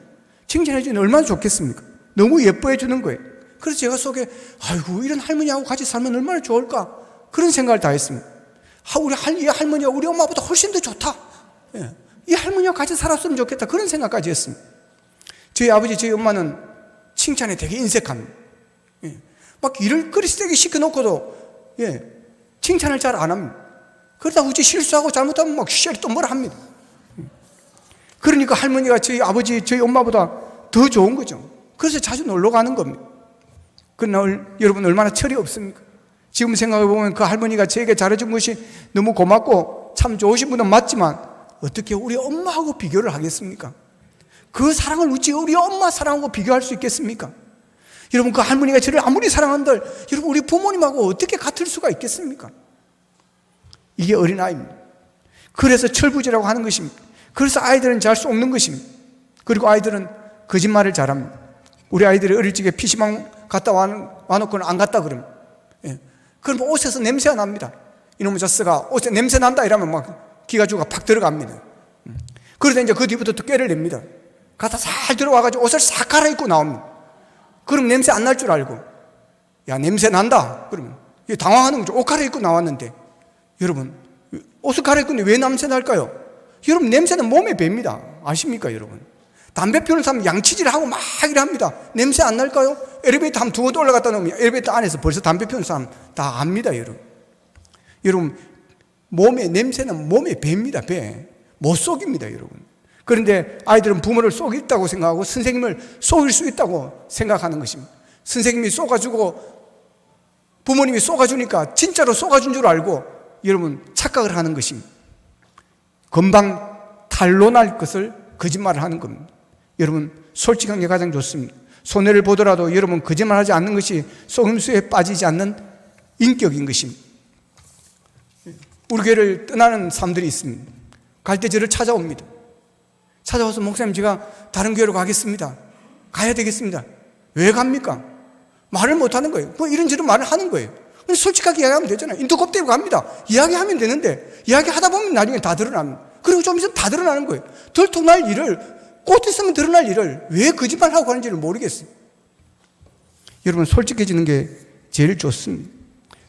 Speaker 2: 칭찬해주면 얼마나 좋겠습니까? 너무 예뻐해 주는 거예요. 그래서 제가 속에 아이고 이런 할머니하고 같이 살면 얼마나 좋을까 그런 생각을 다 했습니다. 이 할머니가 우리 엄마보다 훨씬 더 좋다. 예. 이 할머니와 같이 살았으면 좋겠다, 그런 생각까지 했습니다. 저희 아버지, 저희 엄마는 칭찬에 되게 인색합니다. 막 일을 그리스되게 시켜놓고도 칭찬을 잘 안 합니다. 그러다 우지 실수하고 잘못하면 막 시절이 또 뭐라 합니다. 그러니까 할머니가 저희 아버지, 저희 엄마보다 더 좋은 거죠. 그래서 자주 놀러 가는 겁니다. 그러나 여러분, 얼마나 철이 없습니까? 지금 생각해보면 그 할머니가 저에게 잘해준 것이 너무 고맙고 참 좋으신 분은 맞지만 어떻게 우리 엄마하고 비교를 하겠습니까? 그 사랑을 어찌 우리 엄마 사랑하고 비교할 수 있겠습니까? 여러분, 그 할머니가 저를 아무리 사랑한들 여러분, 우리 부모님하고 어떻게 같을 수가 있겠습니까? 이게 어린아이입니다. 그래서 철부지라고 하는 것입니다. 그래서 아이들은 잘 속는 것입니다. 그리고 아이들은 거짓말을 잘합니다. 우리 아이들이 어릴 적에 PC방 갔다 와놓고는 안 갔다 그러면, 그럼 옷에서 냄새가 납니다. 이놈의 자스가 옷에 냄새 난다 이러면 막 기가 죽어 팍 들어갑니다. 그러다 이제 그 뒤부터 또 꾀를 냅니다. 가다 살 들어와가지고 옷을 싹 갈아입고 나옵니다. 그럼 냄새 안 날 줄 알고, 야, 냄새 난다 그러면 당황하는 거죠. 옷 갈아입고 나왔는데. 여러분, 옷을 갈아입는데 왜 냄새 날까요? 여러분, 냄새는 몸에 뱄니다. 아십니까 여러분? 담배 피우는 사람 양치질하고 막 이랍니다. 냄새 안 날까요? 엘리베이터 한번 두고 올라갔다 놓으면 엘리베이터 안에서 벌써 담배 피우는 사람 다 압니다. 여러분, 몸의 냄새는 몸에 뱄니다. 배. 못 속입니다 여러분. 그런데 아이들은 부모를 속였다고 생각하고 선생님을 속일 수 있다고 생각하는 것입니다. 선생님이 쏘가지고 부모님이 쏘가주니까 진짜로 쏘가준 줄 알고 여러분 착각을 하는 것입니다. 금방 탄로날 것을 거짓말을 하는 겁니다. 여러분, 솔직한 게 가장 좋습니다. 손해를 보더라도 여러분 거짓말하지 않는 것이 속임수에 빠지지 않는 인격인 것입니다. 우리 교회를 떠나는 사람들이 있습니다. 갈 때 저를 찾아옵니다. 찾아와서 목사님, 제가 다른 교회로 가겠습니다. 가야 되겠습니다. 왜 갑니까? 말을 못하는 거예요. 뭐 이런저런 말을 하는 거예요. 솔직하게 이야기하면 되잖아요. 인터컵대고 갑니다. 이야기하면 되는데 이야기하다 보면 나중에 다 드러납니다. 그리고 좀 있으면 다 드러나는 거예요. 들통날 일을, 꽃 있으면 드러날 일을 왜 거짓말하고 가는지를 모르겠어요. 여러분, 솔직해지는 게 제일 좋습니다.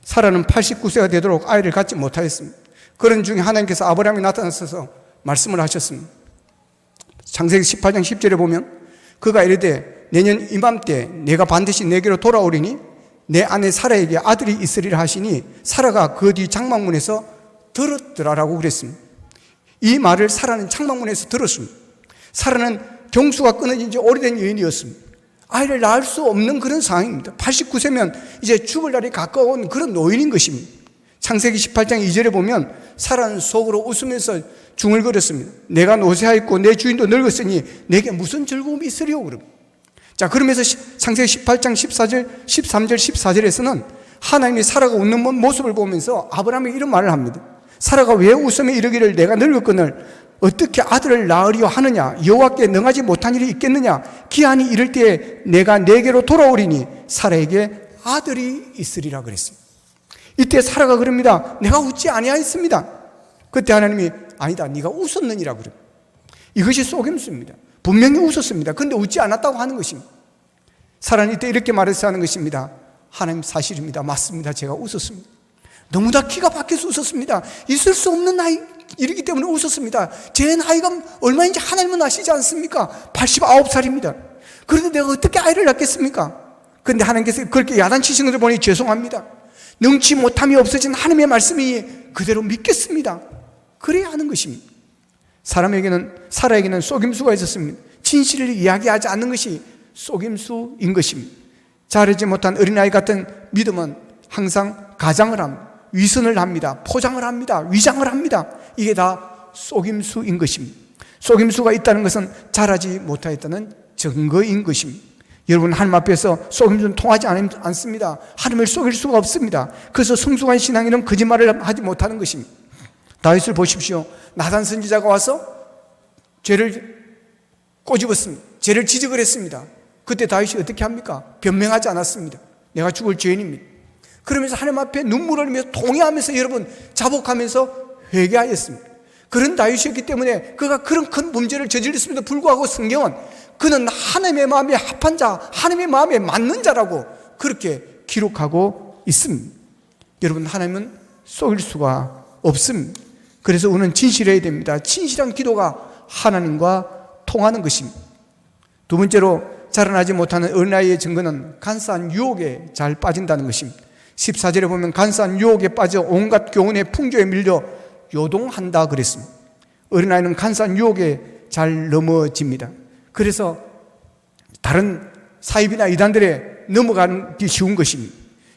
Speaker 2: 사라는 89세가 되도록 아이를 갖지 못하였습니다. 그런 중에 하나님께서 아브라함이 나타나셔서 말씀을 하셨습니다. 창세기 18장 10절에 보면 그가 이르되 내년 이맘때 내가 반드시 내게로 돌아오리니 내 아내 사라에게 아들이 있으리라 하시니 사라가 그 뒤 장막문에서 들었더라라고 그랬습니다. 이 말을 사라는 장막문에서 들었습니다. 사라는 경수가 끊어진 지 오래된 여인이었습니다. 아이를 낳을 수 없는 그런 상황입니다. 89세면 이제 죽을 날이 가까운 그런 노인인 것입니다. 창세기 18장 2절에 보면 사라는 속으로 웃으면서 중얼거렸습니다. 내가 노쇠하였고 내 주인도 늙었으니 내게 무슨 즐거움이 있으리요? 자, 그러면서 창세기 18장 14절, 13절, 14절에서는 하나님이 사라가 웃는 모습을 보면서 아브라함이 이런 말을 합니다. 사라가 왜 웃으며 이르기를 내가 늙었거늘 어떻게 아들을 낳으려 하느냐? 여호와께 능하지 못한 일이 있겠느냐? 기한이 이를 때에 내가 내게로 돌아오리니 사라에게 아들이 있으리라 그랬습니다. 이때 사라가 그럽니다. 내가 웃지 아니하였습니다. 그때 하나님이 아니다, 네가 웃었느니라 그래요. 이것이 속임수입니다. 분명히 웃었습니다. 그런데 웃지 않았다고 하는 것입니다. 사라는 이때 이렇게 말해서 하는 것입니다. 하나님, 사실입니다. 맞습니다. 제가 웃었습니다. 너무나 기가 막혀서 웃었습니다. 있을 수 없는 나이이기 때문에 웃었습니다. 제 나이가 얼마인지 하나님은 아시지 않습니까? 89살입니다. 그런데 내가 어떻게 아이를 낳겠습니까? 그런데 하나님께서 그렇게 야단치시는 것을 보니 죄송합니다. 능치 못함이 없어진 하나님의 말씀이 그대로 믿겠습니다. 그래야 하는 것입니다. 사라에게는 속임수가 있었습니다. 진실을 이야기하지 않는 것이 속임수인 것입니다. 자르지 못한 어린아이 같은 믿음은 항상 가장을 합니다. 위선을 합니다. 포장을 합니다. 위장을 합니다. 이게 다 속임수인 것입니다. 속임수가 있다는 것은 자라지 못하였다는 증거인 것입니다. 여러분, 하나님 앞에서 속임수는 통하지 않습니다. 하나님을 속일 수가 없습니다. 그래서 성숙한 신앙인은 거짓말을 하지 못하는 것입니다. 다윗을 보십시오. 나단 선지자가 와서 죄를 꼬집었습니다. 죄를 지적을 했습니다. 그때 다윗이 어떻게 합니까? 변명하지 않았습니다. 내가 죽을 죄인입니다. 그러면서 하나님 앞에 눈물을 흘리면서 통회하면서 여러분 자복하면서 회개하였습니다. 그런 다윗이었기 때문에 그가 그런 큰 문제를 저질렀음에도 불구하고 성경은 그는 하나님의 마음에 합한 자, 하나님의 마음에 맞는 자라고 그렇게 기록하고 있습니다. 여러분, 하나님은 속일 수가 없습니다. 그래서 우리는 진실해야 됩니다. 진실한 기도가 하나님과 통하는 것입니다. 두 번째로 자라나지 못하는 어린아이의 증거는 간사한 유혹에 잘 빠진다는 것입니다. 14절에 보면 간사한 유혹에 빠져 온갖 교훈의 풍조에 밀려 요동한다 그랬습니다. 어린아이는 간사한 유혹에 잘 넘어집니다. 그래서 다른 사입이나 이단들에 넘어가기 쉬운 것입니다.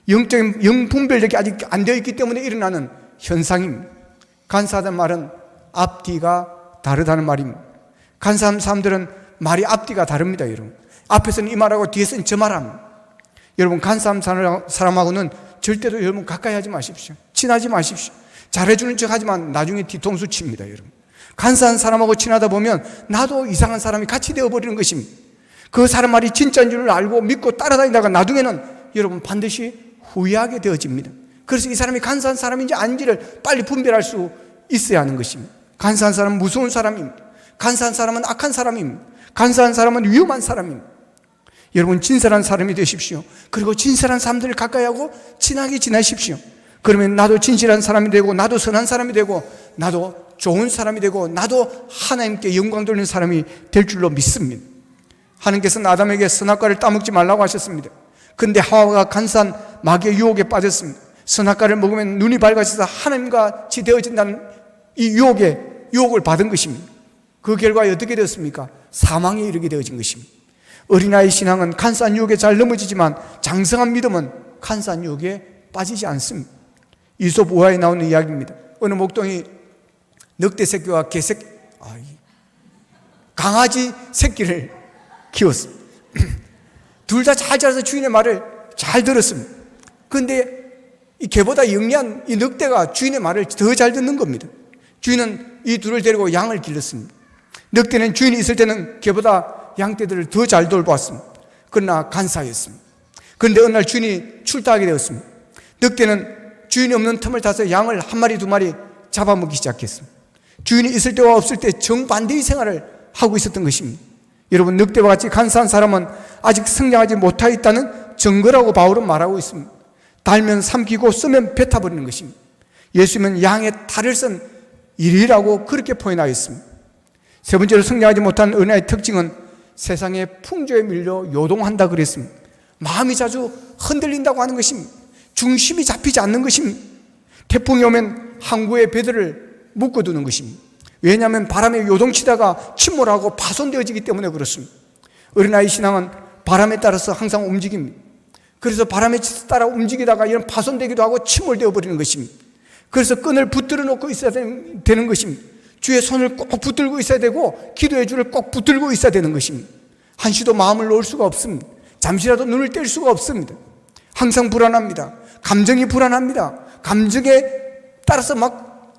Speaker 2: 영적인 영분별력이 아직 안 되어 있기 때문에 일어나는 현상입니다. 간사하다는 말은 앞뒤가 다르다는 말입니다. 간사한 사람들은 말이 앞뒤가 다릅니다. 여러분, 앞에서는 이 말하고 뒤에서는 저 말합니다. 여러분, 간사한 사람하고는 절대로 여러분 가까이 하지 마십시오. 친하지 마십시오. 잘해주는 척 하지만 나중에 뒤통수 칩니다. 여러분, 간사한 사람하고 친하다 보면 나도 이상한 사람이 같이 되어버리는 것입니다. 그 사람 말이 진짜인 줄 알고 믿고 따라다니다가 나중에는 여러분 반드시 후회하게 되어집니다. 그래서 이 사람이 간사한 사람인지 아닌지를 빨리 분별할 수 있어야 하는 것입니다. 간사한 사람은 무서운 사람입니다. 간사한 사람은 악한 사람입니다. 간사한 사람은 위험한 사람입니다. 여러분, 진실한 사람이 되십시오. 그리고 진실한 사람들을 가까이 하고 친하게 지내십시오. 그러면 나도 진실한 사람이 되고, 나도 선한 사람이 되고, 나도 좋은 사람이 되고, 나도 하나님께 영광 돌리는 사람이 될 줄로 믿습니다. 하나님께서는 아담에게 선악과를 따먹지 말라고 하셨습니다. 근데 하와가 간사한 마귀의 유혹에 빠졌습니다. 선악과를 먹으면 눈이 밝아져서 하나님과 같이 되어진다는 이 유혹을 받은 것입니다. 그 결과에 어떻게 되었습니까? 사망에 이르게 되어진 것입니다. 어린아이 신앙은 간사한 유혹에 잘 넘어지지만 장성한 믿음은 간사한 유혹에 빠지지 않습니다. 이솝 우화에 나오는 이야기입니다. 어느 목동이 늑대 새끼와 강아지 새끼를 키웠습니다. 둘 다 잘 자라서 주인의 말을 잘 들었습니다. 그런데 이 개보다 영리한 이 늑대가 주인의 말을 더 잘 듣는 겁니다. 주인은 이 둘을 데리고 양을 길렀습니다. 늑대는 주인이 있을 때는 개보다 양떼들을 더 잘 돌보았습니다. 그러나 간사했습니다. 그런데 어느 날 주인이 출타하게 되었습니다. 늑대는 주인이 없는 틈을 타서 양을 한 마리 두 마리 잡아먹기 시작했습니다. 주인이 있을 때와 없을 때 정반대의 생활을 하고 있었던 것입니다. 여러분, 늑대와 같이 간사한 사람은 아직 성장하지 못하였다는 증거라고 바울은 말하고 있습니다. 달면 삼키고 쓰면 뱉어버리는 것입니다. 예수님은 양의 탈을 쓴 일이라고 그렇게 표현하였습니다. 세 번째로, 성장하지 못한 은혜의 특징은 세상의 풍조에 밀려 요동한다 그랬습니다. 마음이 자주 흔들린다고 하는 것입니다. 중심이 잡히지 않는 것입니다. 태풍이 오면 항구의 배들을 묶어두는 것입니다. 왜냐하면 바람에 요동치다가 침몰하고 파손되어지기 때문에 그렇습니다. 어린아이 신앙은 바람에 따라서 항상 움직입니다. 그래서 바람에 따라 움직이다가 이런 파손되기도 하고 침몰되어 버리는 것입니다. 그래서 끈을 붙들어 놓고 있어야 되는 것입니다. 주의 손을 꼭 붙들고 있어야 되고, 기도의 줄을 꼭 붙들고 있어야 되는 것입니다. 한시도 마음을 놓을 수가 없습니다. 잠시라도 눈을 뗄 수가 없습니다. 항상 불안합니다. 감정이 불안합니다. 감정에 따라서 막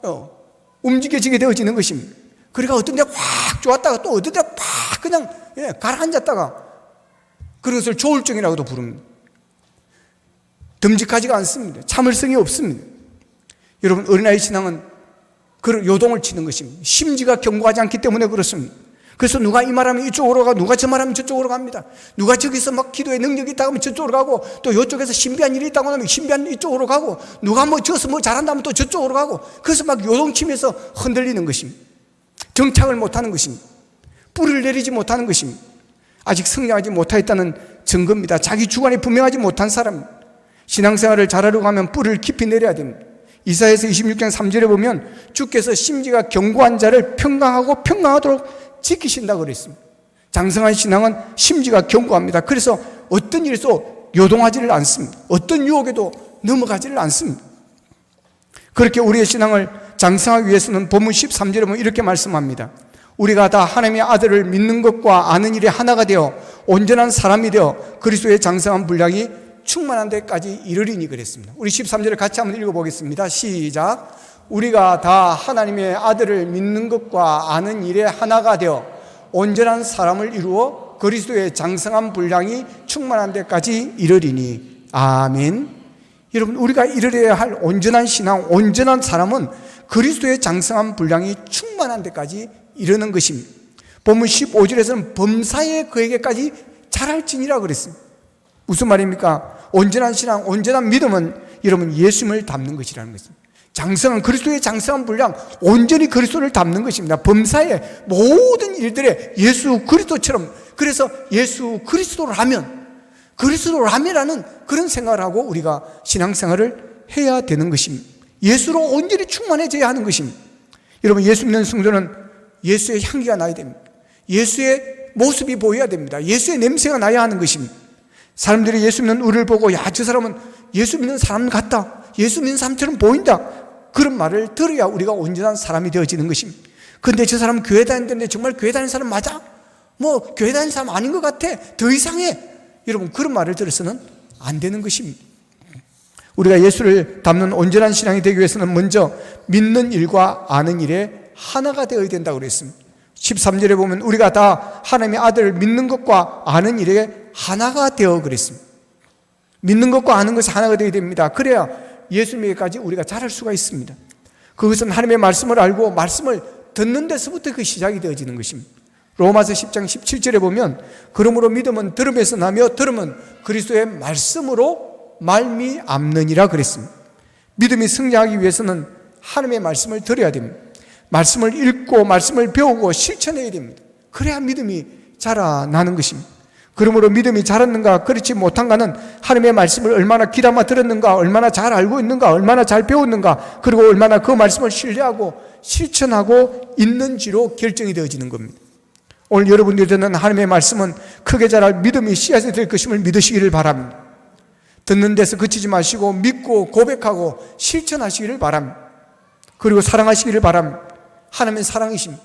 Speaker 2: 움직여지게 되어지는 것입니다. 그러니까 어떤 데 확 좋았다가 또 어떤 데 팍 그냥 가라앉았다가, 그런 것을 조울증이라고도 부릅니다. 듬직하지가 않습니다. 참을성이 없습니다. 여러분, 어린아이 신앙은 그런 요동을 치는 것입니다. 심지가 견고하지 않기 때문에 그렇습니다. 그래서 누가 이 말하면 이쪽으로 가고, 누가 저 말하면 저쪽으로 갑니다. 누가 저기서 막 기도에 능력이 있다고 하면 저쪽으로 가고, 또 이쪽에서 신비한 일이 있다고 하면 신비한 이쪽으로 가고, 누가 뭐 저기서 뭐 잘한다면 또 저쪽으로 가고, 그래서 막 요동치면서 흔들리는 것입니다. 정착을 못하는 것입니다. 뿌리를 내리지 못하는 것입니다. 아직 성장하지 못하였다는 증거입니다. 자기 주관이 분명하지 못한 사람, 신앙생활을 잘하려고 하면 뿌리를 깊이 내려야 됩니다. 이사야서 26장 3절에 보면 주께서 심지가 견고한 자를 평강하도록 지키신다고 그랬습니다. 장성한 신앙은 심지가 견고합니다. 그래서 어떤 일에서 요동하지를 않습니다. 어떤 유혹에도 넘어가지를 않습니다. 그렇게 우리의 신앙을 장성하기 위해서는 본문 13절에 보면 이렇게 말씀합니다. 우리가 다 하나님의 아들을 믿는 것과 아는 일에 하나가 되어 온전한 사람이 되어 그리스도의 장성한 분량이 충만한 데까지 이르리니 그랬습니다. 우리 13절을 같이 한번 읽어보겠습니다. 시작. 우리가 다 하나님의 아들을 믿는 것과 아는 일에 하나가 되어 온전한 사람을 이루어 그리스도의 장성한 분량이 충만한 데까지 이르리니. 아멘. 여러분, 우리가 이르려야 할 온전한 신앙, 온전한 사람은 그리스도의 장성한 분량이 충만한 데까지 이르는 것입니다. 본문 15절에서는 범사에 그에게까지 자랄지니라 그랬습니다. 무슨 말입니까? 온전한 신앙, 온전한 믿음은 여러분 예수님을 닮는 것이라는 것입니다. 장성한 그리스도의 장성한 분량, 온전히 그리스도를 담는 것입니다. 범사의 모든 일들에 예수 그리스도처럼, 그래서 예수 그리스도라면이라는 그런 생각을 하고 우리가 신앙생활을 해야 되는 것입니다. 예수로 온전히 충만해져야 하는 것입니다. 여러분, 예수 믿는 성도는 예수의 향기가 나야 됩니다. 예수의 모습이 보여야 됩니다. 예수의 냄새가 나야 하는 것입니다. 사람들이 예수 믿는 우리를 보고, 야, 저 사람은 예수 믿는 사람 같다, 예수 믿는 사람처럼 보인다, 그런 말을 들어야 우리가 온전한 사람이 되어지는 것입니다. 근데 저 사람은 교회 다니는데 정말 교회 다니는 사람 맞아? 뭐 교회 다니는 사람 아닌 것 같아, 더 이상해. 여러분, 그런 말을 들어서는 안 되는 것입니다. 우리가 예수를 담는 온전한 신앙이 되기 위해서는 먼저 믿는 일과 아는 일에 하나가 되어야 된다고 그랬습니다. 13절에 보면 우리가 다 하나님의 아들을 믿는 것과 아는 일에 하나가 되어 그랬습니다. 믿는 것과 아는 것이 하나가 되어야 됩니다. 그래야 예수님에게까지 우리가 자랄 수가 있습니다. 그것은 하나님의 말씀을 알고 말씀을 듣는 데서부터 그 시작이 되어지는 것입니다. 로마서 10장 17절에 보면 그러므로 믿음은 들음에서 나며 들음은 그리스도의 말씀으로 말미암느니라 그랬습니다. 믿음이 승리하기 위해서는 하나님의 말씀을 들어야 됩니다. 말씀을 읽고 말씀을 배우고 실천해야 됩니다. 그래야 믿음이 자라나는 것입니다. 그러므로 믿음이 자랐는가 그렇지 못한가는 하나님의 말씀을 얼마나 귀담아 들었는가, 얼마나 잘 알고 있는가, 얼마나 잘 배웠는가, 그리고 얼마나 그 말씀을 신뢰하고 실천하고 있는지로 결정이 되어지는 겁니다. 오늘 여러분들이 듣는 하나님의 말씀은 크게 자랄 믿음이 씨앗이 될 것임을 믿으시기를 바랍니다. 듣는 데서 그치지 마시고 믿고 고백하고 실천하시기를 바랍니다. 그리고 사랑하시기를 바랍니다. 하나님은 사랑이십니다.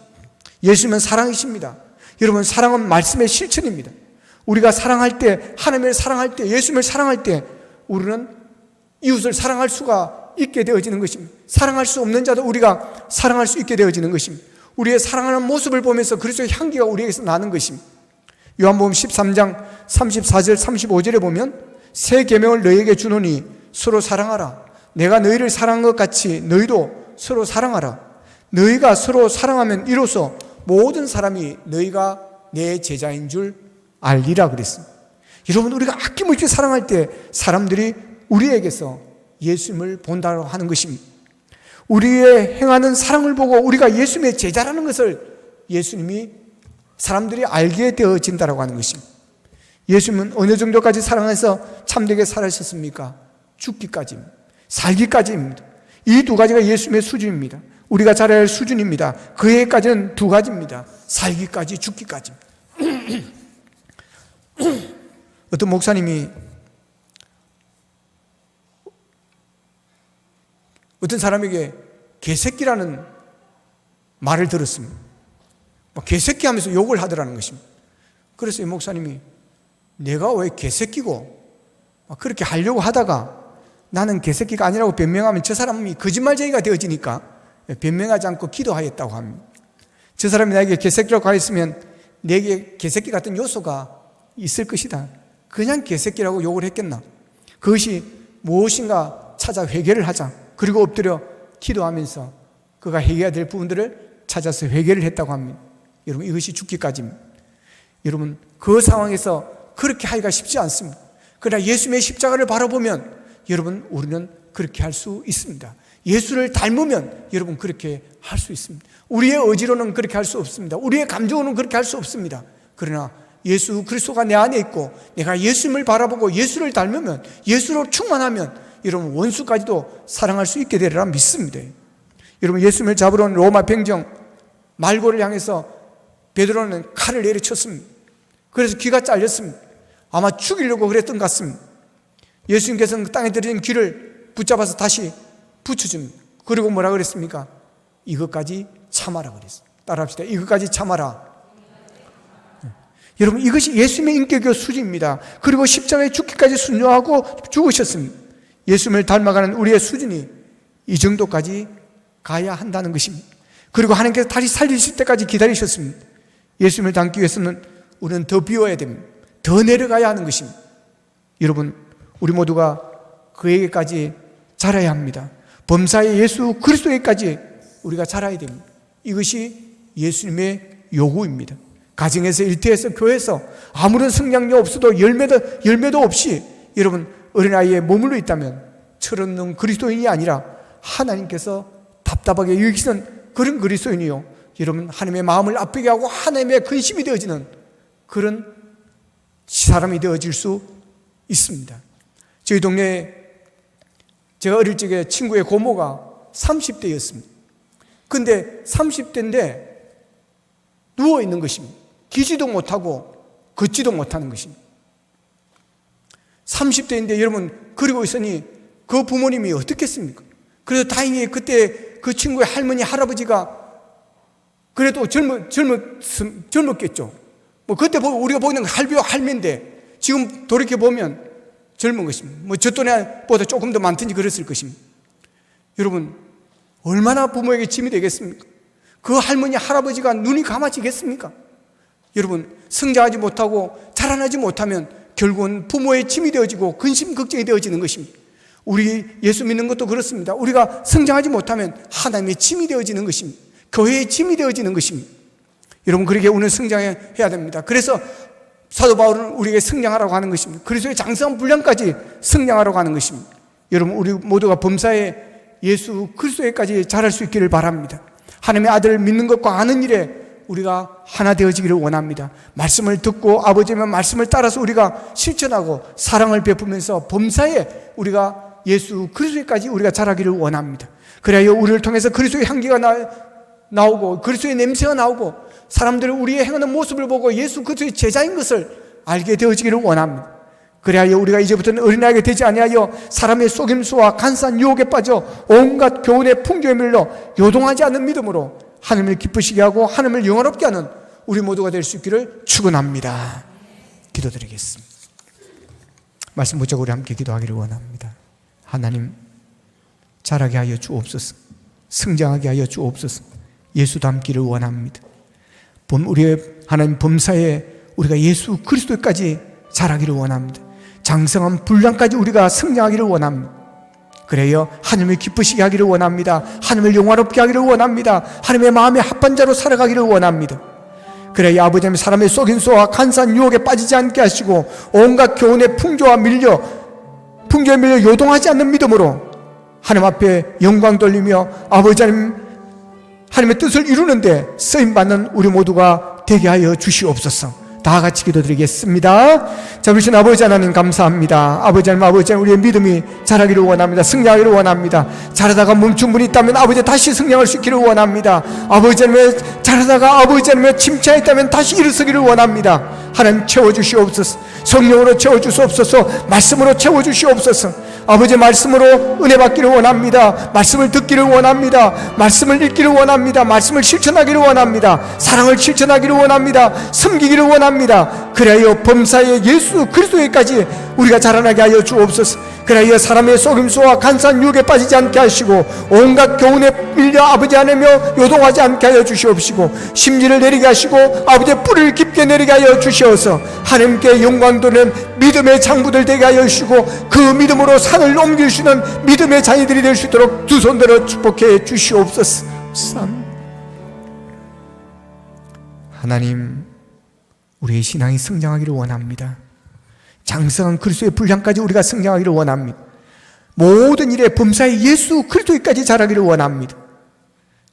Speaker 2: 예수님은 사랑이십니다. 여러분, 사랑은 말씀의 실천입니다. 우리가 사랑할 때, 하나님을 사랑할 때, 예수님을 사랑할 때 우리는 이웃을 사랑할 수가 있게 되어지는 것입니다. 사랑할 수 없는 자도 우리가 사랑할 수 있게 되어지는 것입니다. 우리의 사랑하는 모습을 보면서 그리스도의 향기가 우리에게서 나는 것입니다. 요한복음 13장 34절 35절에 보면 새 계명을 너희에게 주노니 서로 사랑하라. 내가 너희를 사랑한 것 같이 너희도 서로 사랑하라. 너희가 서로 사랑하면 이로써 모든 사람이 너희가 내 제자인 줄 알리라 그랬습니다. 여러분, 우리가 아낌없이 사랑할 때 사람들이 우리에게서 예수님을 본다고 하는 것입니다. 우리의 행하는 사랑을 보고 우리가 예수님의 제자라는 것을 예수님이 사람들이 알게 되어진다고 하는 것입니다. 예수님은 어느 정도까지 사랑해서 참되게 살아셨습니까? 죽기까지입니다. 살기까지입니다. 이 두 가지가 예수님의 수준입니다. 우리가 잘해야 할 수준입니다. 그에까지는 두 가지입니다. 살기까지, 죽기까지. 어떤 목사님이 어떤 사람에게 개새끼라는 말을 들었습니다. 개새끼 하면서 욕을 하더라는 것입니다. 그래서 이 목사님이 내가 왜 개새끼고 그렇게 하려고 하다가 나는 개새끼가 아니라고 변명하면 저 사람이 거짓말쟁이가 되어지니까 변명하지 않고 기도하였다고 합니다. 저 사람이 나에게 개새끼라고 하였으면 내게 개새끼 같은 요소가 있을 것이다. 그냥 개새끼라고 욕을 했겠나? 그것이 무엇인가 찾아 회개를 하자. 그리고 엎드려 기도하면서 그가 해결해야 될 부분들을 찾아서 회개를 했다고 합니다. 여러분, 이것이 죽기까지입니다. 여러분, 그 상황에서 그렇게 하기가 쉽지 않습니다. 그러나 예수님의 십자가를 바라보면 여러분, 우리는 그렇게 할 수 있습니다. 예수를 닮으면 여러분 그렇게 할 수 있습니다. 우리의 의지로는 그렇게 할 수 없습니다. 우리의 감정으로는 그렇게 할 수 없습니다. 그러나 예수 그리스도가 내 안에 있고 내가 예수님을 바라보고 예수를 닮으면, 예수로 충만하면 여러분 원수까지도 사랑할 수 있게 되리라 믿습니다. 여러분, 예수님을 잡으러 온 로마 병정 말고를 향해서 베드로는 칼을 내리쳤습니다. 그래서 귀가 잘렸습니다. 아마 죽이려고 그랬던 것 같습니다. 예수님께서는 땅에 들어진 귀를 붙잡아서 다시 붙여줍니다. 그리고 뭐라 그랬습니까? 이것까지 참아라 그랬어요. 따라합시다. 이것까지 참아라. 여러분, 이것이 예수님의 인격의 수준입니다. 그리고 십자가에 죽기까지 순종하고 죽으셨습니다. 예수님을 닮아가는 우리의 수준이 이 정도까지 가야 한다는 것입니다. 그리고 하나님께서 다시 살리실 때까지 기다리셨습니다. 예수님을 닮기 위해서는 우리는 더 비워야 됩니다. 더 내려가야 하는 것입니다. 여러분, 우리 모두가 그에게까지 자라야 합니다. 범사의 예수 그리스도에게까지 우리가 자라야 됩니다. 이것이 예수님의 요구입니다. 가정에서, 일터에서, 교회에서 아무런 성장력 없어도 열매도 없이 여러분 어린아이에 머물러 있다면 철없는 그리스도인이 아니라 하나님께서 답답하게 여기시는 그런 그리스도인이요, 여러분 하나님의 마음을 아프게 하고 하나님의 근심이 되어지는 그런 사람이 되어질 수 있습니다. 저희 동네에 제가 어릴 적에 친구의 고모가 30대였습니다. 근데 30대인데 누워있는 것입니다. 기지도 못하고 걷지도 못하는 것입니다. 30대인데 여러분 그러고 있으니 그 부모님이 어떻겠습니까? 그래서 다행히 그때 그 친구의 할머니 할아버지가 그래도 젊었겠죠. 뭐 그때 우리가 보는 할배인데 지금 돌이켜보면 젊은 것입니다. 저 또래보다 조금 더 많든지 그랬을 것입니다. 여러분 얼마나 부모에게 짐이 되겠습니까? 그 할머니 할아버지가 눈이 감아지겠습니까? 여러분 성장하지 못하고 자라나지 못하면 결국은 부모의 짐이 되어지고 근심 걱정이 되어지는 것입니다. 우리 예수 믿는 것도 그렇습니다. 우리가 성장하지 못하면 하나님의 짐이 되어지는 것입니다. 교회의 짐이 되어지는 것입니다. 여러분 그렇게 오늘 성장해야 됩니다. 그래서 사도 바울은 우리에게 성장하라고 하는 것입니다. 그리스도의 장성한 분량까지 성장하라고 하는 것입니다. 여러분 우리 모두가 범사에 예수 그리스도에까지 자랄 수 있기를 바랍니다. 하나님의 아들을 믿는 것과 아는 일에 우리가 하나 되어지기를 원합니다. 말씀을 듣고 아버지의 말씀을 따라서 우리가 실천하고 사랑을 베푸면서 범사에 우리가 예수 그리스도에까지 우리가 자라기를 원합니다. 그래야 우리를 통해서 그리스도의 향기가 나오고 그리스도의 냄새가 나오고 사람들이 우리의 행하는 모습을 보고 예수 그리스도의 제자인 것을 알게 되어지기를 원합니다. 그래야 우리가 이제부터는 어린아이가 되지 아니하여 사람의 속임수와 간사한 유혹에 빠져 온갖 교훈의 풍조에 밀려 요동하지 않는 믿음으로 하나님을 기쁘시게 하고 하나님을 영화롭게 하는 우리 모두가 될 수 있기를 축원합니다. 기도드리겠습니다. 말씀 붙잡고 우리 함께 기도하기를 원합니다. 하나님 자라게 하여 주옵소서. 성장하게 하여 주옵소서. 예수 닮기를 원합니다. 우리의 하나님 범사에 우리가 예수 그리스도까지 자라기를 원합니다. 장성한 분량까지 우리가 성장하기를 원합니다. 그래요 하나님을 기쁘시게 하기를 원합니다. 하나님을 영화롭게 하기를 원합니다. 하나님의 마음에 합한 자로 살아가기를 원합니다. 그래야 아버지 하나님 사람의 속임수와 간사한 유혹에 빠지지 않게 하시고 온갖 교훈의 풍조에 밀려 요동하지 않는 믿음으로 하나님 앞에 영광 돌리며 아버지 하나님 하나님의 뜻을 이루는데 쓰임받는 우리 모두가 되게 하여 주시옵소서. 다 같이 기도드리겠습니다. 자, 우리 신 아버지 하나님 감사합니다. 아버지 하나님 우리의 믿음이 자라기를 원합니다. 승리하기를 원합니다. 자라다가 멈춘 분이 있다면 아버지 다시 승리할 수 있기를 원합니다. 아버지 하나님 자라다가 아버지 하나님 침체했다면 다시 일어서기를 원합니다. 하나님 채워주시옵소서. 성령으로 채워주시옵소서. 말씀으로 채워주시옵소서. 아버지 말씀으로 은혜 받기를 원합니다. 말씀을 듣기를 원합니다. 말씀을 읽기를 원합니다. 말씀을 실천하기를 원합니다. 사랑을 실천하기를 원합니다. 섬기기를 원합니다. 그래야 범사의 예수 그리스도에까지 우리가 자라나게 하여 주옵소서. 그래야 사람의 속임수와 간사한 유혹에 빠지지 않게 하시고 온갖 교훈에 밀려 아버지 안에며 요동하지 않게 하여 주시옵시고 심지를 내리게 하시고 아버지의 뿌리를 깊게 내리게 하여 주시어서 하나님께 영광 돌리는 믿음의 장부들 되게 하여 주시고 그 믿음으로 산을 옮길 수 있는 믿음의 자녀들이 될 수 있도록 두 손들어 축복해 주시옵소서. 하나님 우리의 신앙이 성장하기를 원합니다. 장성한 그리스도의 분량까지 우리가 성장하기를 원합니다. 모든 일에 범사의 예수 그리스도까지 자라기를 원합니다.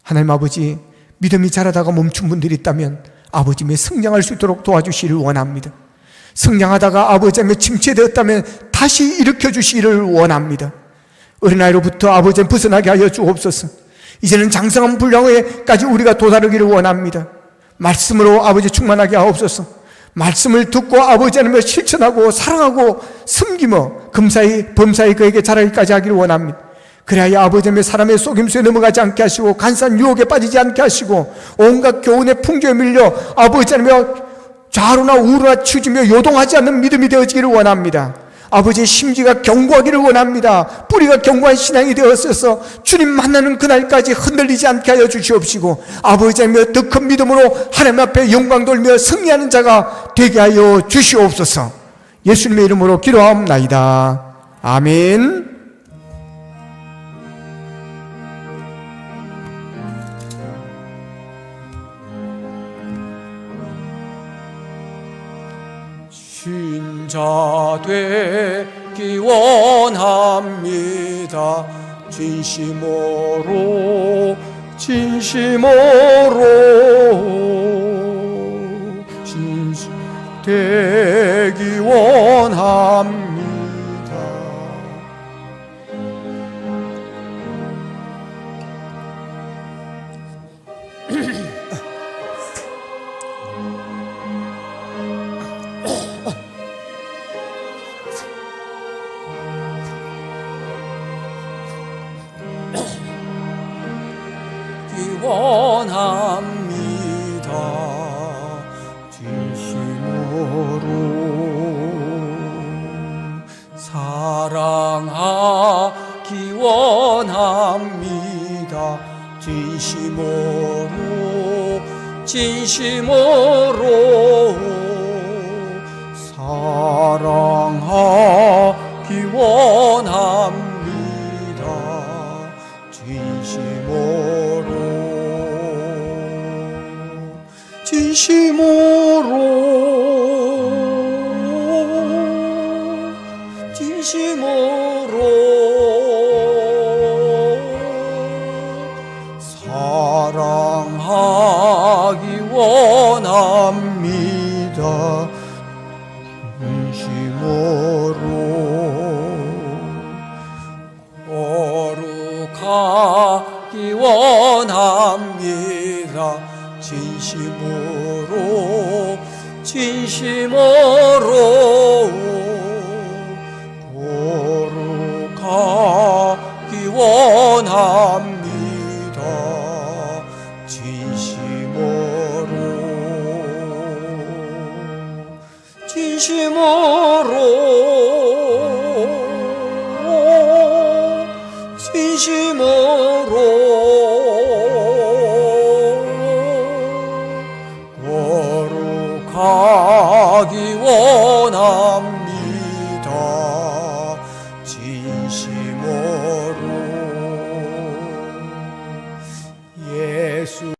Speaker 2: 하나님 아버지 믿음이 자라다가 멈춘 분들이 있다면 아버지의 성장할 수 있도록 도와주시기를 원합니다. 성장하다가 아버지의 침체되었다면 다시 일으켜 주시기를 원합니다. 어린아이로부터 아버지의 벗어나게 하여 주옵소서. 이제는 장성한 분량에까지 우리가 도달하기를 원합니다. 말씀으로 아버지 충만하게 하옵소서. 말씀을 듣고 아버지 하나님을 실천하고 사랑하고 섬기며 범사히 그에게 자라기까지 하기를 원합니다. 그래야 아버지 하나님의 사람의 속임수에 넘어가지 않게 하시고 간사한 유혹에 빠지지 않게 하시고 온갖 교훈의 풍조에 밀려 아버지 하나님의 좌로나 우로나 치우치며 요동하지 않는 믿음이 되어지기를 원합니다. 아버지의 심지가 견고하기를 원합니다. 뿌리가 견고한 신앙이 되었어서 주님 만나는 그날까지 흔들리지 않게 하여 주시옵시고 아버지 하나님의 더 큰 믿음으로 하나님 앞에 영광 돌며 승리하는 자가 되게 하여 주시옵소서. 예수님의 이름으로 기도하옵나이다. 아멘. 신자 되기 원합니다. 진심으로 되기 원합니다. 원합니다. 진심으로 사랑하기 원합니다. 진심으로 사랑하기 원합니다. 진심으로 사랑하기 원합니다. 진심으로 거룩하기 원합니다. 진심으로 거룩하기 원합니다. 진심으로 거룩하기 원합니다. 진심으로 예수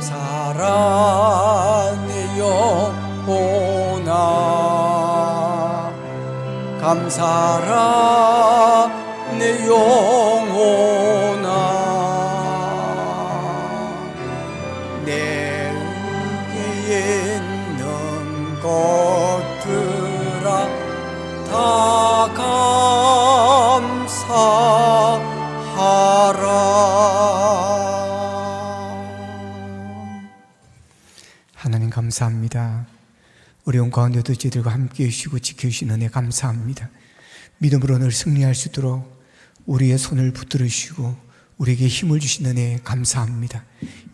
Speaker 2: 감사라 내 영혼아, 감사라 내 영혼아, 내 의에 있는 것들아 다 감사하라.
Speaker 3: 하나님 감사합니다. 어려운 가운데도 저희들과 함께 해주시고 지켜주신 은혜 감사합니다. 믿음으로 늘 승리할 수 있도록 우리의 손을 붙들어 주시고 우리에게 힘을 주신 은혜 감사합니다.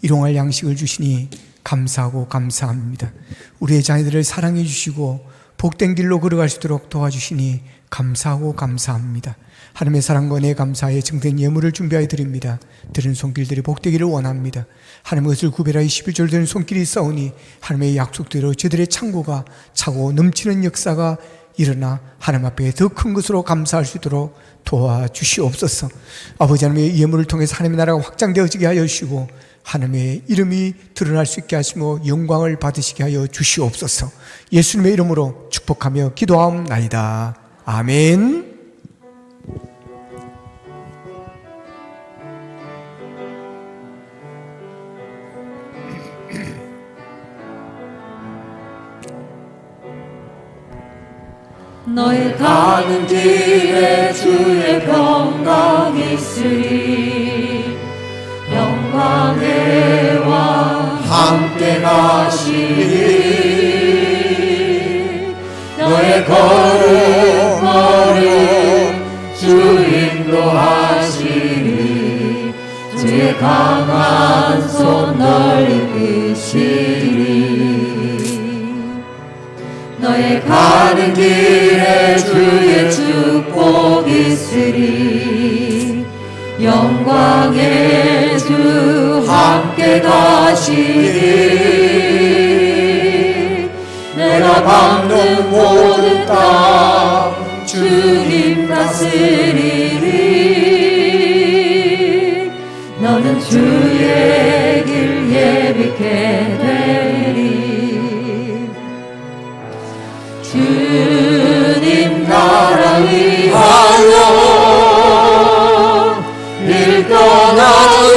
Speaker 3: 일용할 양식을 주시니 감사하고 감사합니다. 우리의 자녀들을 사랑해 주시고 복된 길로 걸어갈 수 있도록 도와주시니 감사하고 감사합니다. 하나님의 사랑과 은혜에 감사하여 증된 예물을 준비하여 드립니다. 드린 손길들이 복되기를 원합니다. 하나님의 것을 구별하여 11절 드린 손길이 있사오니 하나님의 약속대로 저들의 창고가 차고 넘치는 역사가 일어나 하나님 앞에 더 큰 것으로 감사할 수 있도록 도와주시옵소서. 아버지 하나님의 예물을 통해서 하나님의 나라가 확장되어지게 하여 주시고 하나님의 이름이 드러날 수 있게 하시며 영광을 받으시게 하여 주시옵소서. 예수님의 이름으로 축복하며 기도하옵나이다. 아멘.
Speaker 5: 너의 가는 길에 주의 평강 있으리. 영광의 왕 함께 가시리. 너의 걸음 주 인도하시리. 주의 강한 손 널 이끄시리. 너의 가는 길에 주의 축복 있으리. 영광의 주 함께 가시리. 내가 밟는 모든 땅 주님 다스리리. 너는 주의 길 예비케 되리. 주님 나라 위하여 일 떠나는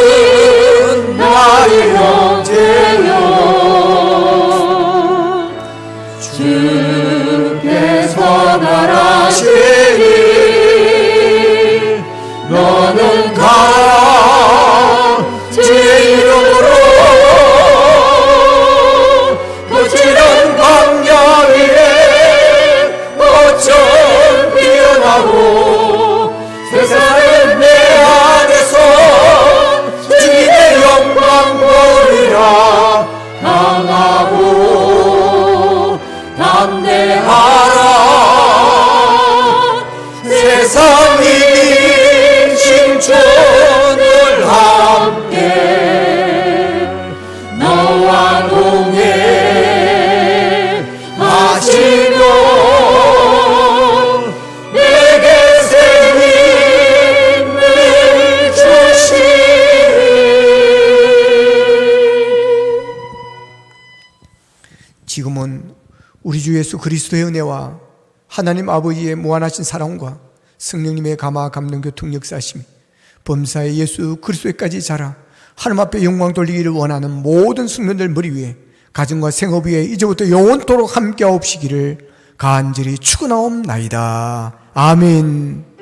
Speaker 5: 나의 형제여, 주께서 나라시니 너는 가라. 주의 이름으로 거칠은 광야 위에 어쩜 피어나고 세상은 내 안에서 주님의 영광 보리라. 강하고 담대하라. 세상이 신촌을 함께 너와 동행하시며 내게 새 힘을 주시리.
Speaker 3: 지금은 우리 주 예수 그리스도의 은혜와 하나님 아버지의 무한하신 사랑과 성령님의 감화 감동 교통 역사하심이 범사의 예수 그리스도까지 자라 하나님 앞에 영광 돌리기를 원하는 모든 성도들 머리 위에 가정과 생업 위에 이제부터 영원토록 함께하옵시기를 간절히 축원하옵나이다. 아멘.